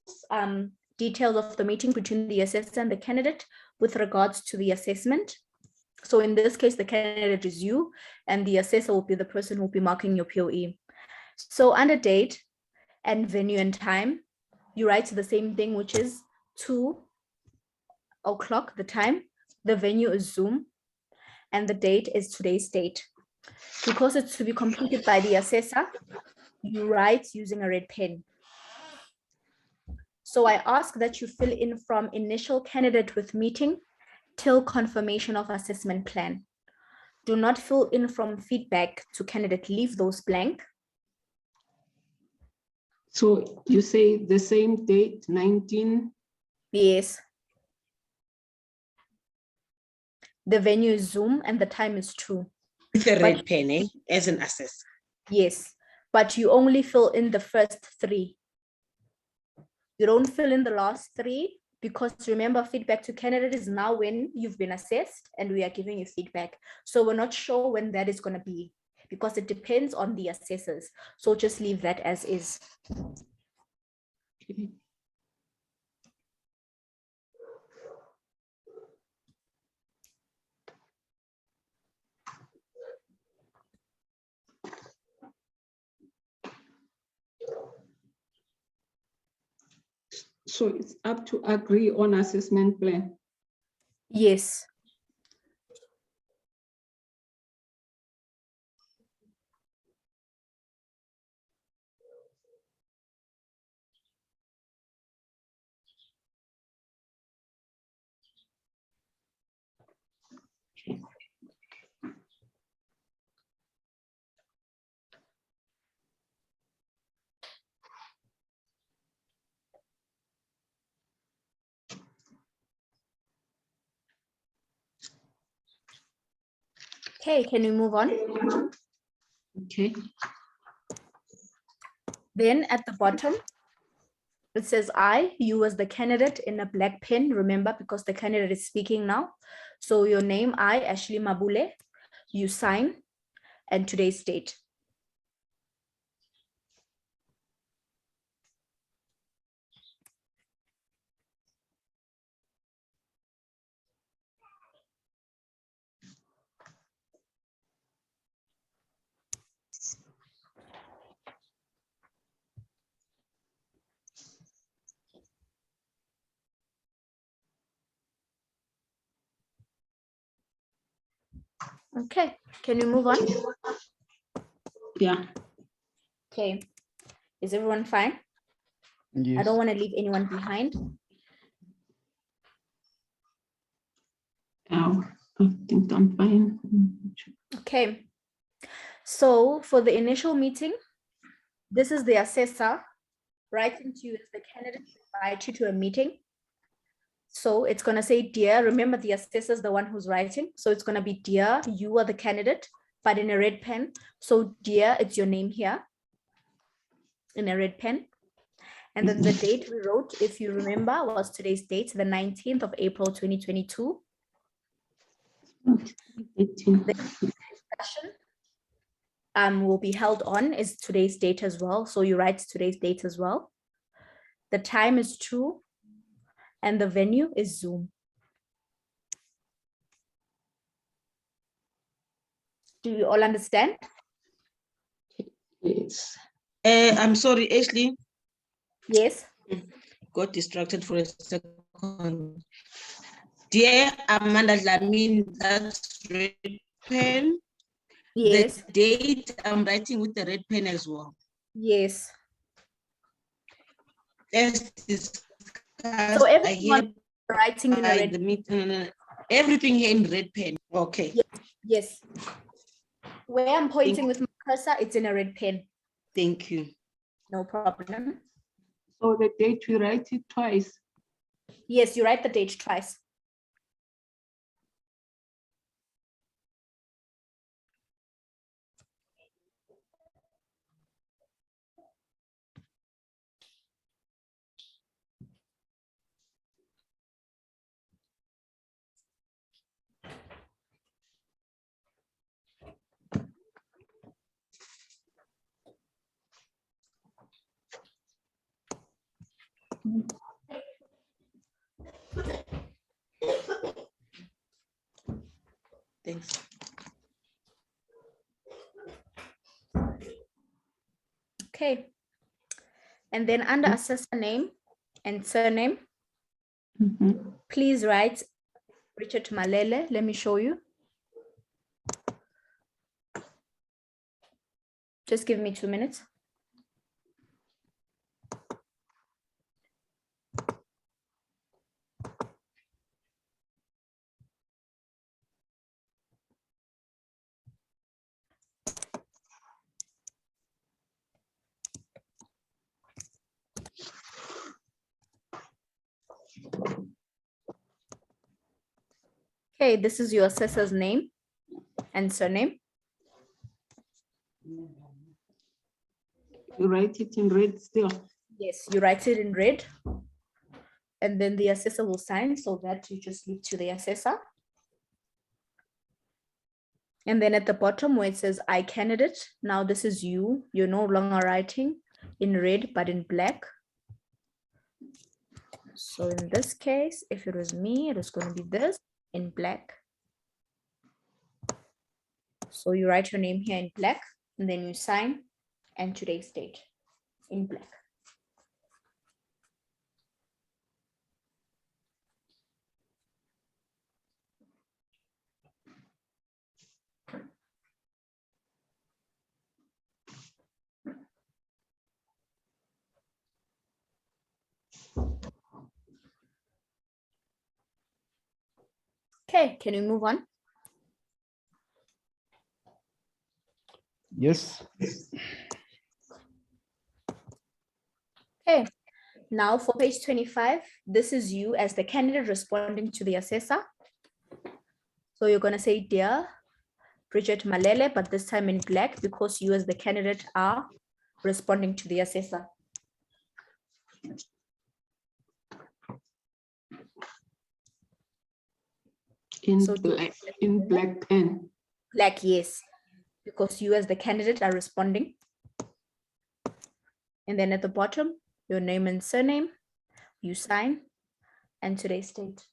details of the meeting between the assessor and the candidate with regards to the assessment. So in this case, the candidate is you, and the assessor will be the person who will be marking your POE. So under date and venue and time, you write the same thing, which is 2 o'clock, the time, the venue is Zoom, and the date is today's date. Because it's to be completed by the assessor, you write using a red pen. So I ask that you fill in from initial candidate with meeting till confirmation of assessment plan. Do not fill in from feedback to candidate, leave those blank. So you say the same date, 19? Yes. The venue is Zoom and the time is 2. With a red pen, eh? As an assessor. Yes, but you only fill in the first 3. You don't fill in the last 3 because remember, feedback to candidate is now when you've been assessed and we are giving you feedback. So we're not sure when that is going to be because it depends on the assessors. So just leave that as is. Okay. So it's up to agree on assessment plan. Yes. Okay, can we move on? Okay. Then at the bottom, it says you as the candidate in a black pen, remember, because the candidate is speaking now. So your name, Ashley Mabule, you sign, and today's date. Okay, can we move on? Yeah. Okay, is everyone fine? I Yes. don't want to leave anyone behind. Oh, I think I'm fine. Okay, so for the initial meeting, this is the assessor writing to you as the candidate to invite you to a meeting. So it's going to say, dear, remember the assessor is the one who's writing. So it's going to be, dear, you are the candidate, but in a red pen. So dear, it's your name here in a red pen. And then the date we wrote, if you remember, was today's date, the 19th of April, 2022. The discussion will be held on is today's date as well. So you write today's date as well. The time is 2 and the venue is Zoom. Do you all understand? Yes. I'm sorry, Ashley, Yes. got distracted for a second. Dear Amanda Lamin, that's red pen. Yes. The date I'm writing with the red pen as well. Yes. As discussed, So everyone writing in a red the meeting, everything here in red pen. Okay. Yes. Yes. Where I'm pointing with my cursor, it's in a red pen. Thank you. No problem. So the date we write it twice. Yes, you write the date twice. Thanks. Okay. And then under assessor name and surname, please write Richard Malele. Let me show you. Just give me 2 minutes. Okay, this is your assessor's name and surname. You write it in red still. Yes, you write it in red. And then the assessor will sign, so that you just leave to the assessor. And then at the bottom where it says I candidate, now this is you. You're no longer writing in red, but in black. So in this case, if it was me, it was going to be this in black. So you write your name here in black, and then you sign and today's date in black. Okay, can we move on? Yes. Okay, now for page 25, this is you as the candidate responding to the assessor. So you're going to say, dear Bridget Malele, but this time in black because you as the candidate are responding to the assessor. In black pen. Black, yes, because you as the candidate are responding. And then at the bottom, your name and surname, you sign, and today's date.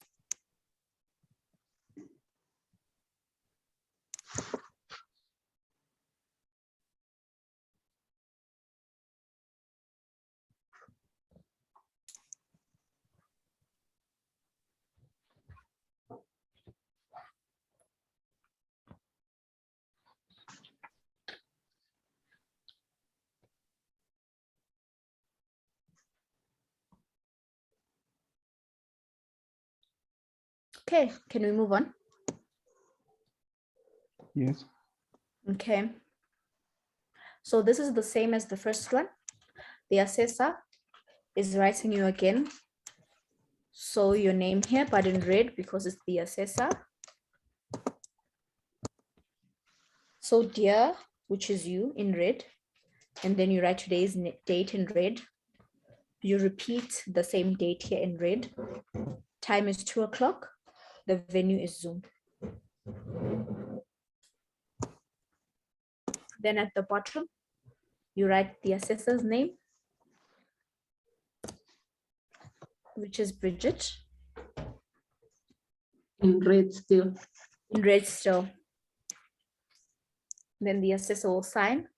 Okay, can we move on? Yes. Okay. So this is the same as the first one. The assessor is writing you again. So your name here, but in red because it's the assessor. So dear, which is you in red, and then you write today's date in red. You repeat the same date here in red. Time is 2 o'clock. The venue is Zoom. Then at the bottom, you write the assessor's name, which is Bridget. In red still. In red still. Then the assessor will sign.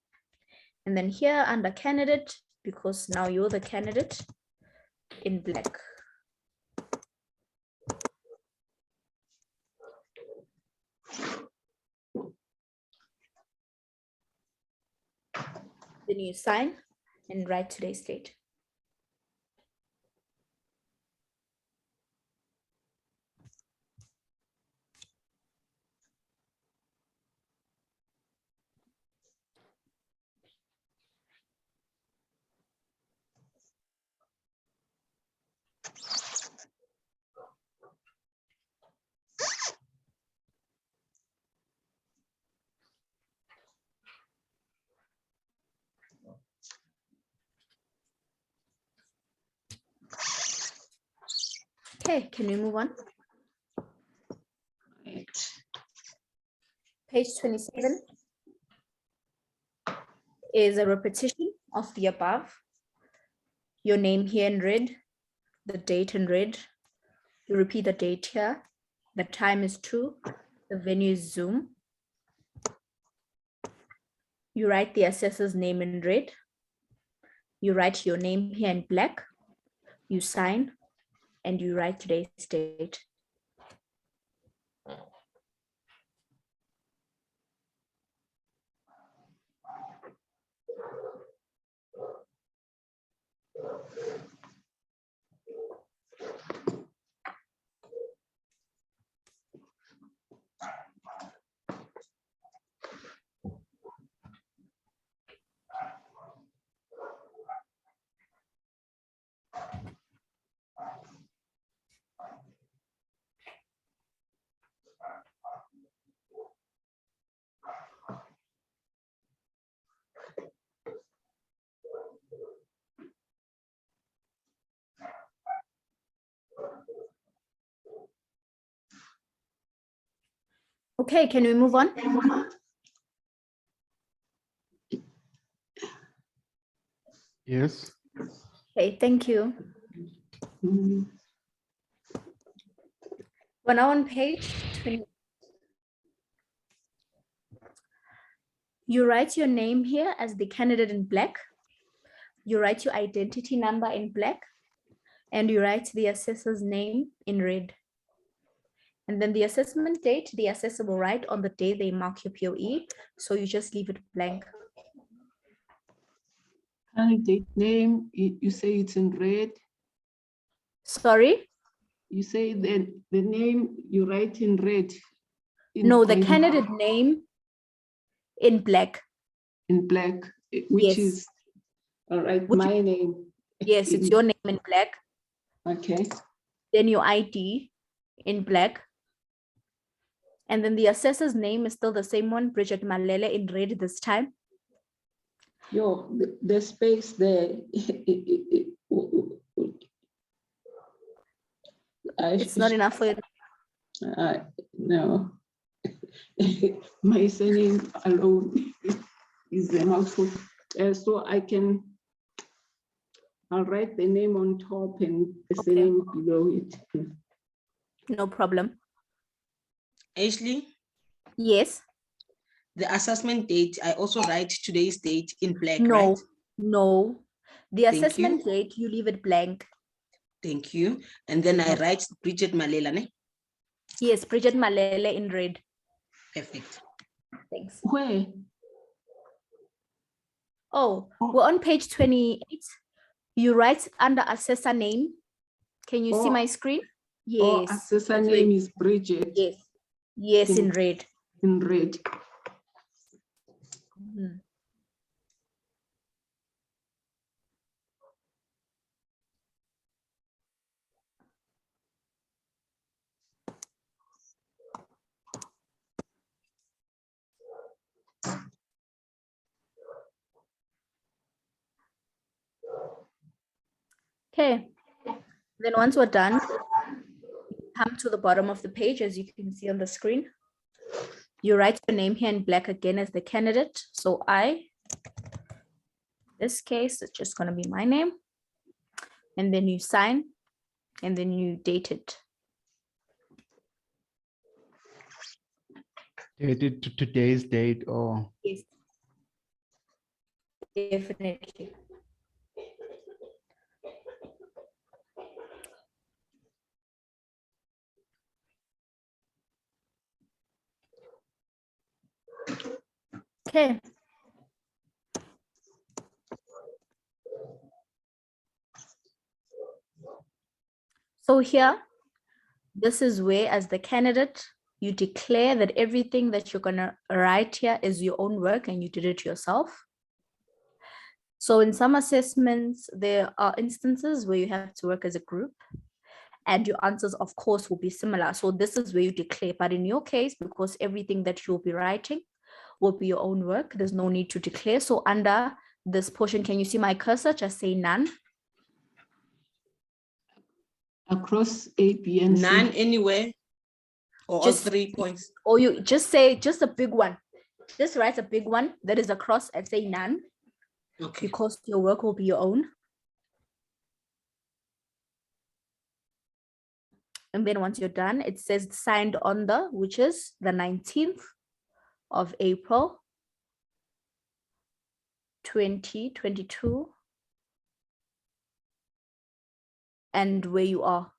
And then here under candidate, because now you're the candidate, in black. Then you sign and write today's date. Okay, can we move on? Right. Page 27 is a repetition of the above. Your name here in red, the date in red. You repeat the date here. The time is 2. The venue is Zoom. You write the assessor's name in red. You write your name here in black. You sign and you write today's date. Okay, can we move on? Yes. Okay, thank you. Mm. We're now on page 20. You write your name here as the candidate in black. You write your identity number in black, and you write the assessor's name in red. And then the assessment date, the assessor will write on the day they mark your POE. So you just leave it blank. Candidate name, you say it's in red. Sorry? You say that the name you write in red. No, the green, candidate name in black. in black, which Yes. is, all right, Which- my name. Yes, it's your name in black. Okay. Then your ID in black. And then the assessor's name is still the same one, Bridget Malele, in red this time. Yo, the space there. It's not enough for you. No. My surname alone is a mouthful. So I'll write the name on top and the Okay. surname below it. No problem. Ashley, Yes. the assessment date, I also write today's date in black, No, right? no. The Thank assessment you. date, you leave it blank. Thank you. And then I write Bridget Malela, ne? Yes, Bridget Malele in red. Perfect. Thanks. Where? Oh, we're on page 28. You write under assessor name. Can you see Oh. my screen? Or Yes. assessor that's name where- is Bridget. Yes. Yes, in red. In red. Mhm. Okay. Then once we're done, come to the bottom of the page, as you can see on the screen. You write your name here in black again as the candidate. So in this case, it's just going to be my name. And then you sign, and then you date it. Dated to today's date or Yes. Definitely. Okay. So here, this is where, as the candidate, you declare that everything that you're going to write here is your own work and you did it yourself. So in some assessments, there are instances where you have to work as a group and your answers, of course, will be similar. So this is where you declare. But in your case, because everything that you'll be writing will be your own work, there's no need to declare. So under this portion, can you see my cursor? Just say none. Across A, B, and C. None anywhere, or all Just- 3 points. Or you just say just a big one. Just write a big one that is across and say none, Okay. because your work will be your own. And then once you're done, it says signed on the, which is the 19th of April, 2022. And where you are.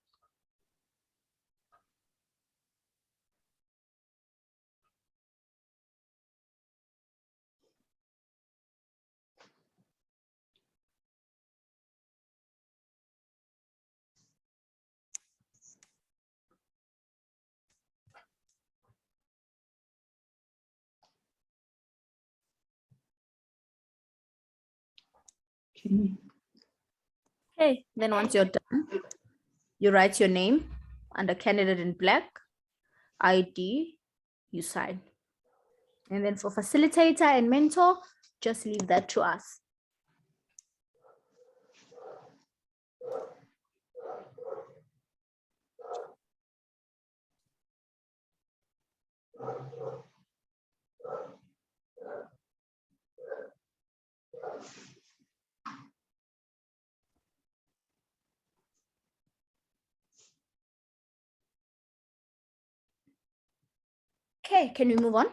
Okay. Okay, then once you're done, you write your name under candidate in black, ID, you sign. And then for facilitator and mentor, just leave that to us. Okay, can we move on?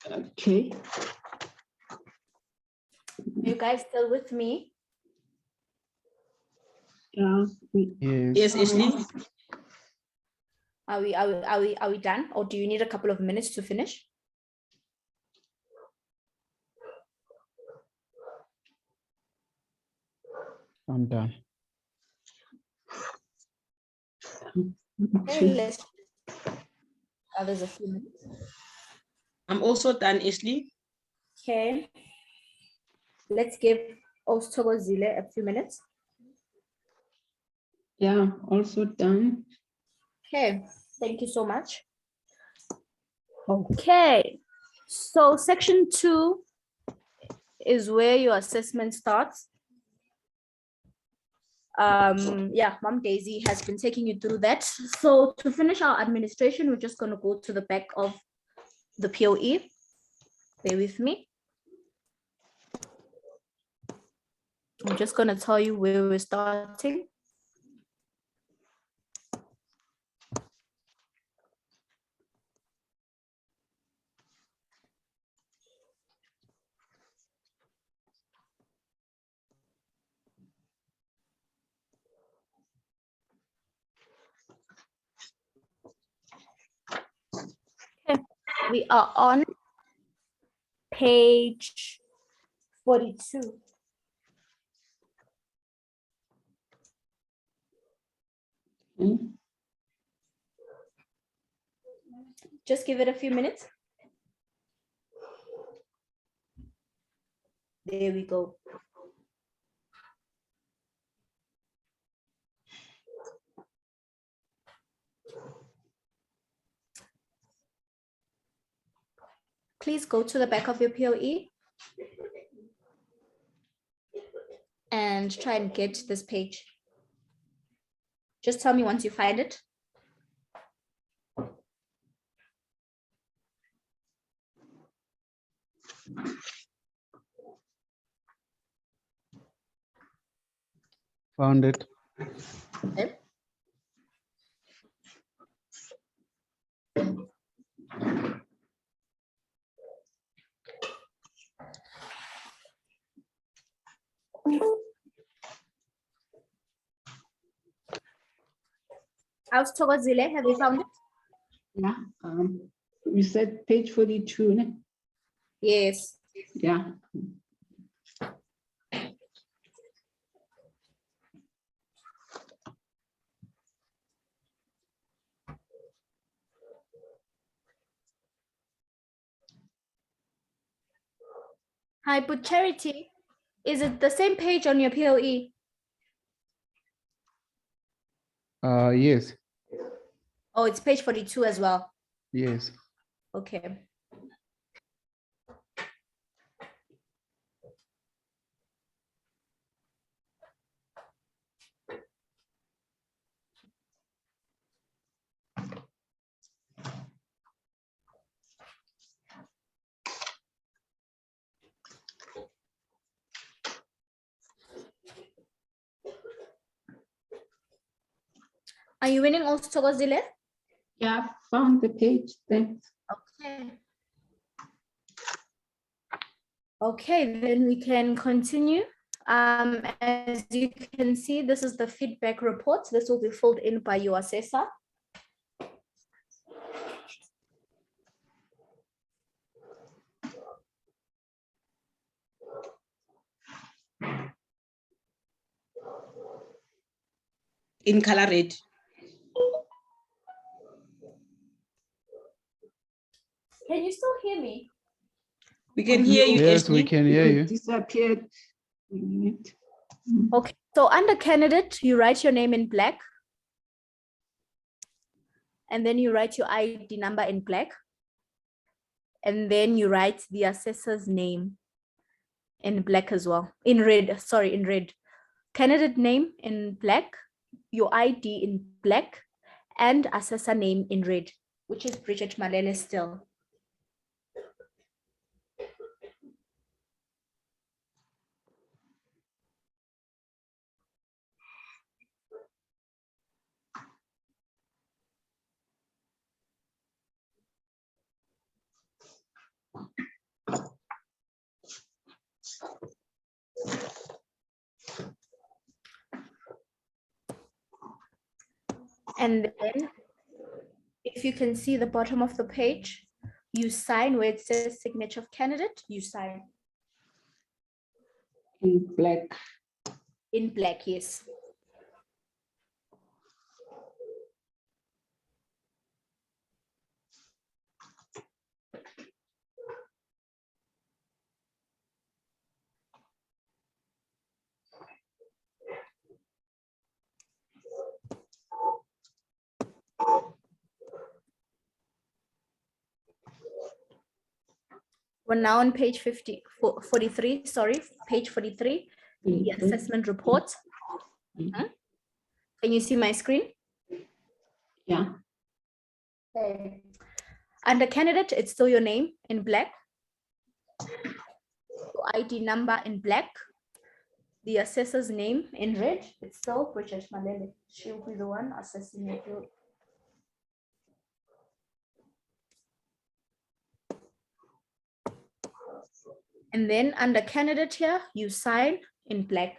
Okay. You guys still with me? Yeah. Yes, Ashley. Are we done? Or do you need a couple of minutes to finish? I'm done. Okay, let's there's a few minutes. I'm also done, Ashley. Okay. Let's give Ostogozile a few minutes. Yeah, also done. Okay, thank you so much. Okay, so section 2 is where your assessment starts. Yeah, Mom Daisy has been taking you through that. So to finish our administration, we're just going to go to the back of the POE. Bear with me. I'm just going to tell you where we're starting. Okay, we are on page 42. Mm. Just give it a few minutes. There we go. Please go to the back of your POE and try and get this page. Just tell me once you find it. Found it. Okay. How's Thokozile? Have you found it? Yeah, you said page 42, ne? Yes. Yeah. Hi, but Charity, is it the same page on your POE? Yes, Oh, it's page 42 as well. yes. Okay. Are you winning also, Thokozile? Yeah, found the page, thanks. Okay. Okay, then we can continue. As you can see, this is the feedback report. This will be filled in by your assessor. In color red. Can you still hear me? We can hear you, Yes, we Ashley. can hear you. Disappeared. Okay, so under candidate, you write your name in black. And then you write your ID number in black. And then you write the assessor's name in black as well. In red, sorry, in red. Candidate name in black, your ID in black, and assessor name in red, which is Bridget Malele still. And then if you can see the bottom of the page, you sign where it says signature of candidate, you sign In black. in black, yes. We're now on page 43, sorry, page 43, the assessment report. Can you see my screen? Yeah. Okay. Under candidate, it's still your name in black, your ID number in black, the assessor's name in red, it's still Bridget Malele. She'll be the one assessing you. And then under candidate here, you sign in black.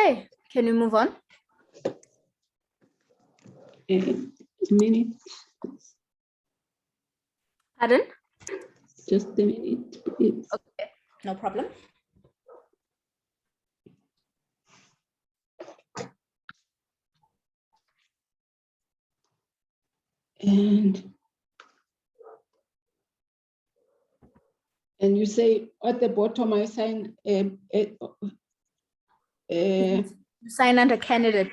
Okay, can we move on? A minute, Pardon? just a minute, please. Okay, no problem. And you say at the bottom, I sign Sign under candidate.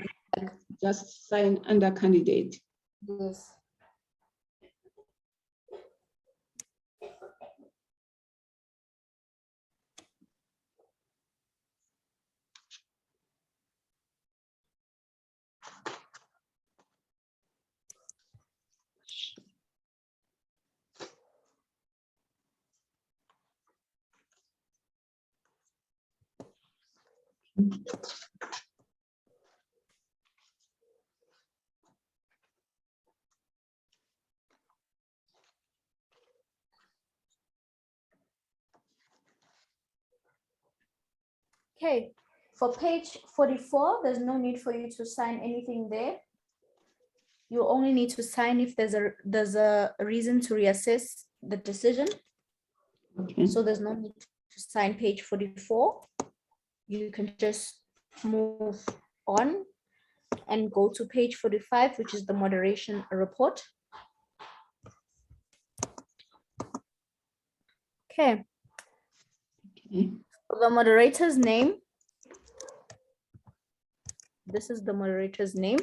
just sign under candidate. Yes. Okay, for page 44, there's no need for you to sign anything there. You only need to sign if there's a reason to reassess the decision. Okay. So there's no need to sign page 44. You can just move on and go to page 45, which is the moderation report. Okay. Okay. The moderator's name. This is the moderator's name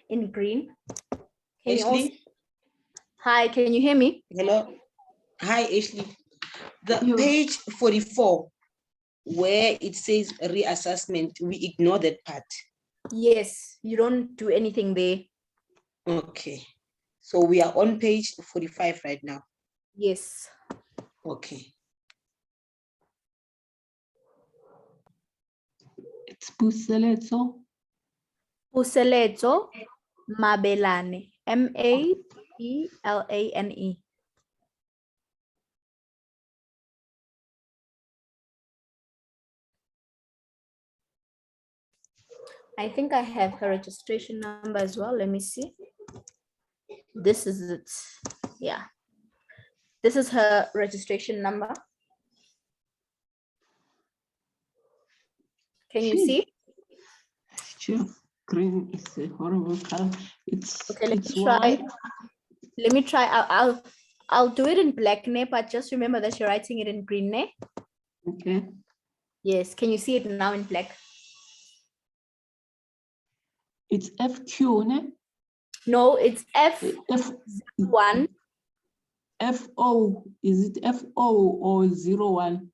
in green. Can you also- Ashley, Hi, can you hear me? hello. Hi, Ashley. The You- page 44, where it says reassessment, we ignore that part. Yes, you don't do anything there. Okay. So we are on page 45 right now. Yes. Okay. It's Puseletso. Puseletso Mabelane. Mabelane. I think I have her registration number as well. Let me see. This is it. Yeah. This is her registration number. Can you see? Sure. Green is a horrible color. It's Okay, let it's me try. white. Let me try. I'll do it in black, ne? But just remember that you're writing it in green, ne? Okay. Yes. Can you see it now in black? It's FQ, ne? No, it's F1. FO. Is it FO or 01?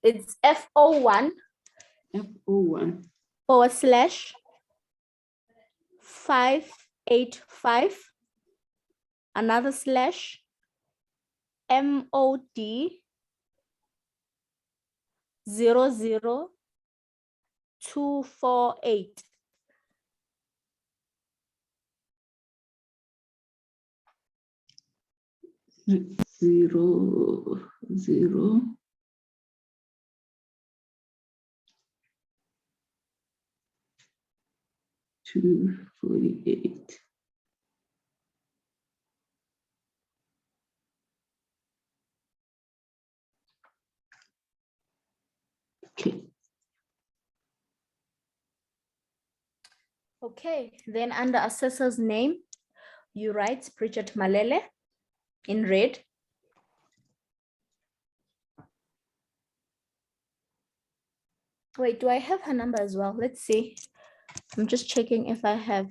It's FO1 FO1. / 585 another slash MOD 00248. Zero. 248. Okay. Okay, then under assessor's name, you write Bridget Malele in red. Wait, do I have her number as well? Let's see. I'm just checking if I have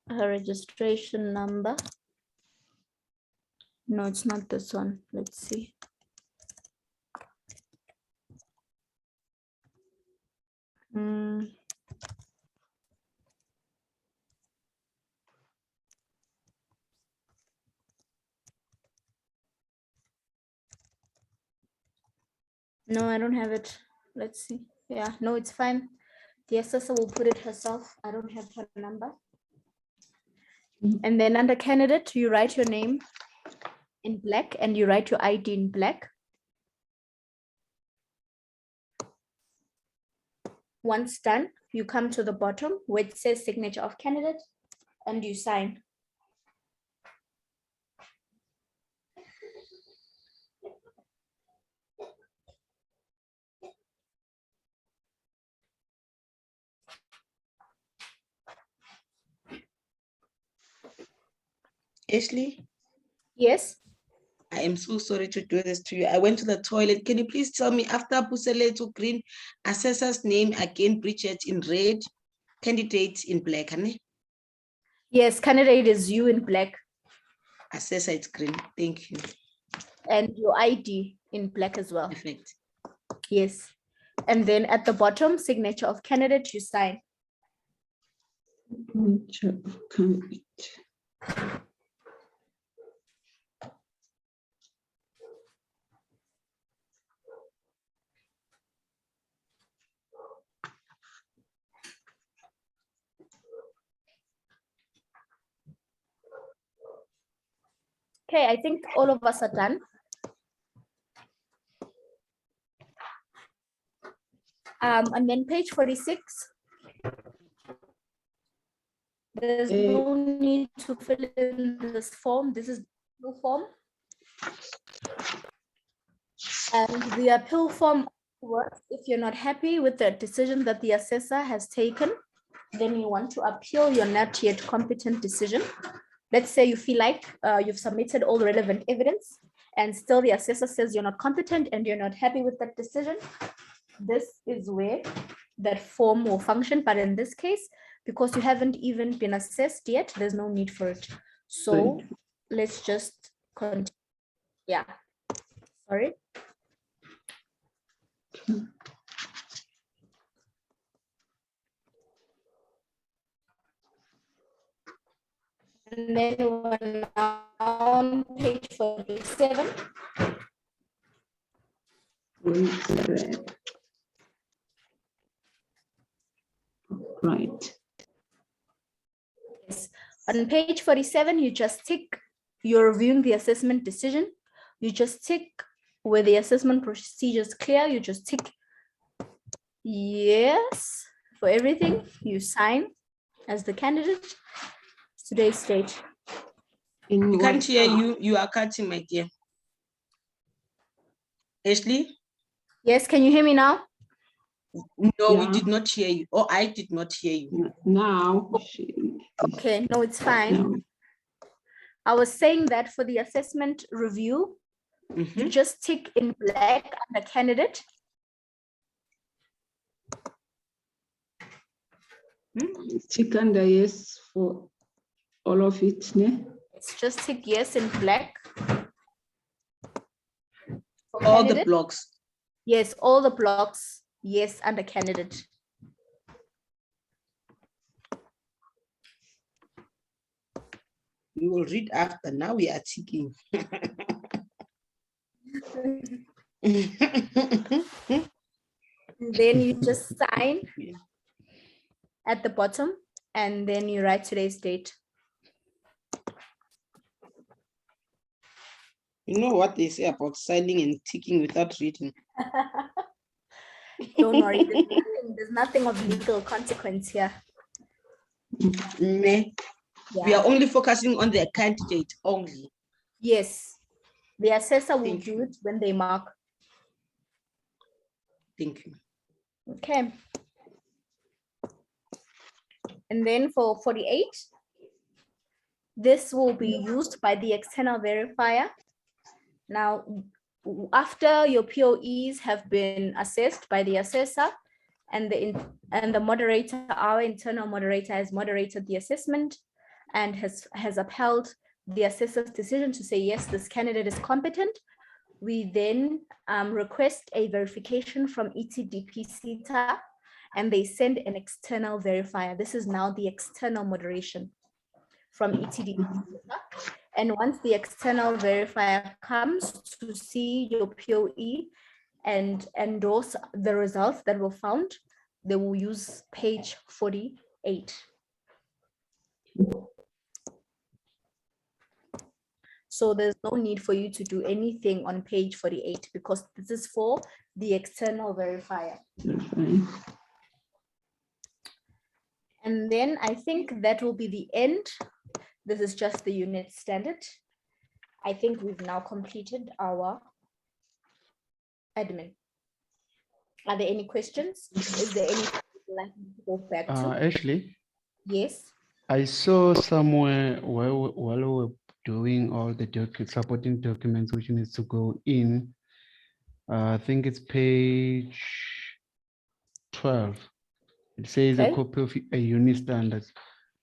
her registration number. No, it's not this one. Let's see. No, I don't have it. Let's see. Yeah, no, it's fine. The assessor will put it herself. I don't have her number. And then under candidate, you write your name in black and you write your ID in black. once done, you come to the bottom where it says signature of candidate and you sign. Ashley, Yes. I am so sorry to do this to you. I went to the toilet. Can you please tell me after Pusele to green, assessor's name again, Bridget in red, candidate in black, honey? Yes, candidate is you in black Assessor it's green. Thank you. and your ID in black as well. Perfect. Yes. And then at the bottom, signature of candidate, you sign. Signature of candidate. Okay, I think all of us are done. And then page 46. There's no need to fill in this form. This is the form. And the appeal form works if you're not happy with the decision that the assessor has taken, then you want to appeal your not yet competent decision. Let's say you feel like you've submitted all the relevant evidence and still the assessor says you're not competent and you're not happy with that decision. This is where that form will function. But in this case, because you haven't even been assessed yet, there's no need for it. So let's just continue. Yeah, sorry. And then we're now on page 47. Right. Yes. On page 47, you just tick, you're reviewing the assessment decision. You just tick where the assessment procedure is clear. You just tick yes for everything. You sign as the candidate. Today's date. We can't hear you. You are cutting, my dear. Ashley? Yes, can you hear me now? No, we Yeah. did not hear you. Or I did not hear you. Now. Okay, no, it's fine. No. I was saying that for the assessment review, you just tick in black under candidate. Tick under yes for all of it, ne? It's just tick yes in black. For All the candidate. blocks. Yes, all the blocks, yes, under candidate. We will read after. Now we are ticking. Then you just sign at the bottom and then you write today's date. You know what they say about signing and ticking without reading. Don't worry, there's nothing of legal consequence here. We are only focusing on the candidate only. Yes, the assessor will do it when they mark. Thank you. Okay. And then for 48, this will be used by the external verifier. Now, after your POEs have been assessed by the assessor and the moderator, our internal moderator has moderated the assessment and has upheld the assessor's decision to say, yes, this candidate is competent, we then request a verification from ETDP-CETA and they send an external verifier. This is now the external moderation from ETDP-CETA. And once the external verifier comes to see your POE and endorse the results that were found, they will use page 48. So there's no need for you to do anything on page 48 because this is for the external verifier. And then I think that will be the end. This is just the unit standard. I think we've now completed our admin. Are there any questions? Is there anything you'd like me to go back to? Ashley, Yes. I saw somewhere while we were doing all the supporting documents which needs to go in. I think it's page 12. It says a Okay. copy of a unit standards.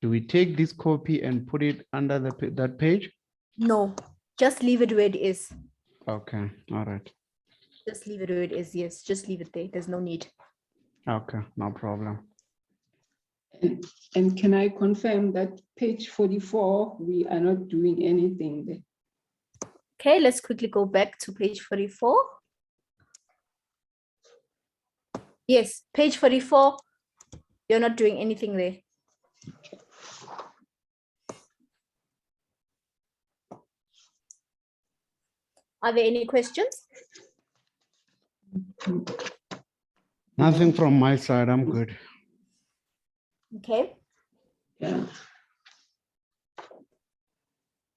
Do we take this copy and put it under that page? No, just leave it where it is. Okay, all right. Just leave it where it is. Yes, just leave it there. There's no need. Okay, no problem. And can I confirm that page 44, we are not doing anything there? Okay, let's quickly go back to page 44. Yes, page 44, you're not doing anything there. Are there any questions? Nothing from my side, I'm good. Okay. Yeah.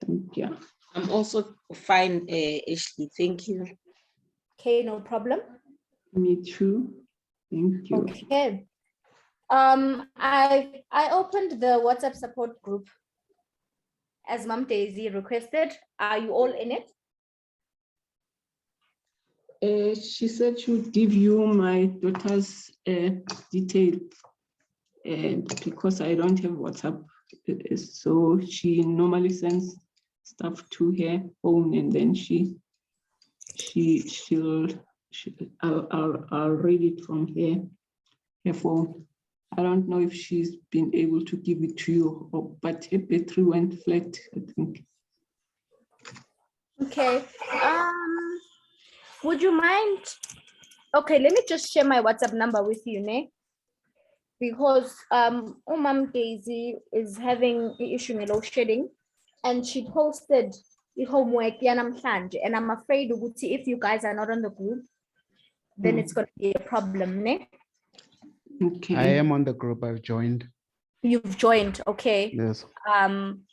Thank you. I'm also fine, Ashley. Thank you. Okay, no problem. Me too. Thank you. Okay. I opened the WhatsApp support group as Mom Daisy requested. Are you all in it? She said she would give you my daughter's details because I don't have WhatsApp. So she normally sends stuff to her phone, and then I'll read it from her phone. I don't know if she's been able to give it to you, but her battery went flat, I think. Okay. Would you mind? Okay, let me just share my WhatsApp number with you, ne? Because Mom Daisy is having an issue with load shedding, and she posted the homework yanamhlanje, and I'm afraid if you guys are not on the group, then it's going to be a problem, ne? Okay. I am on the group, I've joined. You've joined, okay. Yes.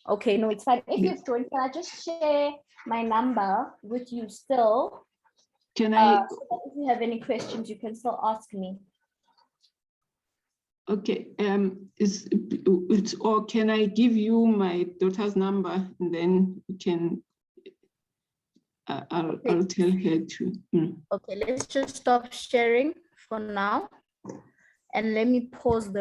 Okay, no, it's fine. If you've joined, can I just share my number with you still? Can I? So that if you have any questions, you can still ask me. Okay, or can I give you my daughter's number, and then you can, I'll tell her to. Okay, let's just stop sharing for now. And let me pause the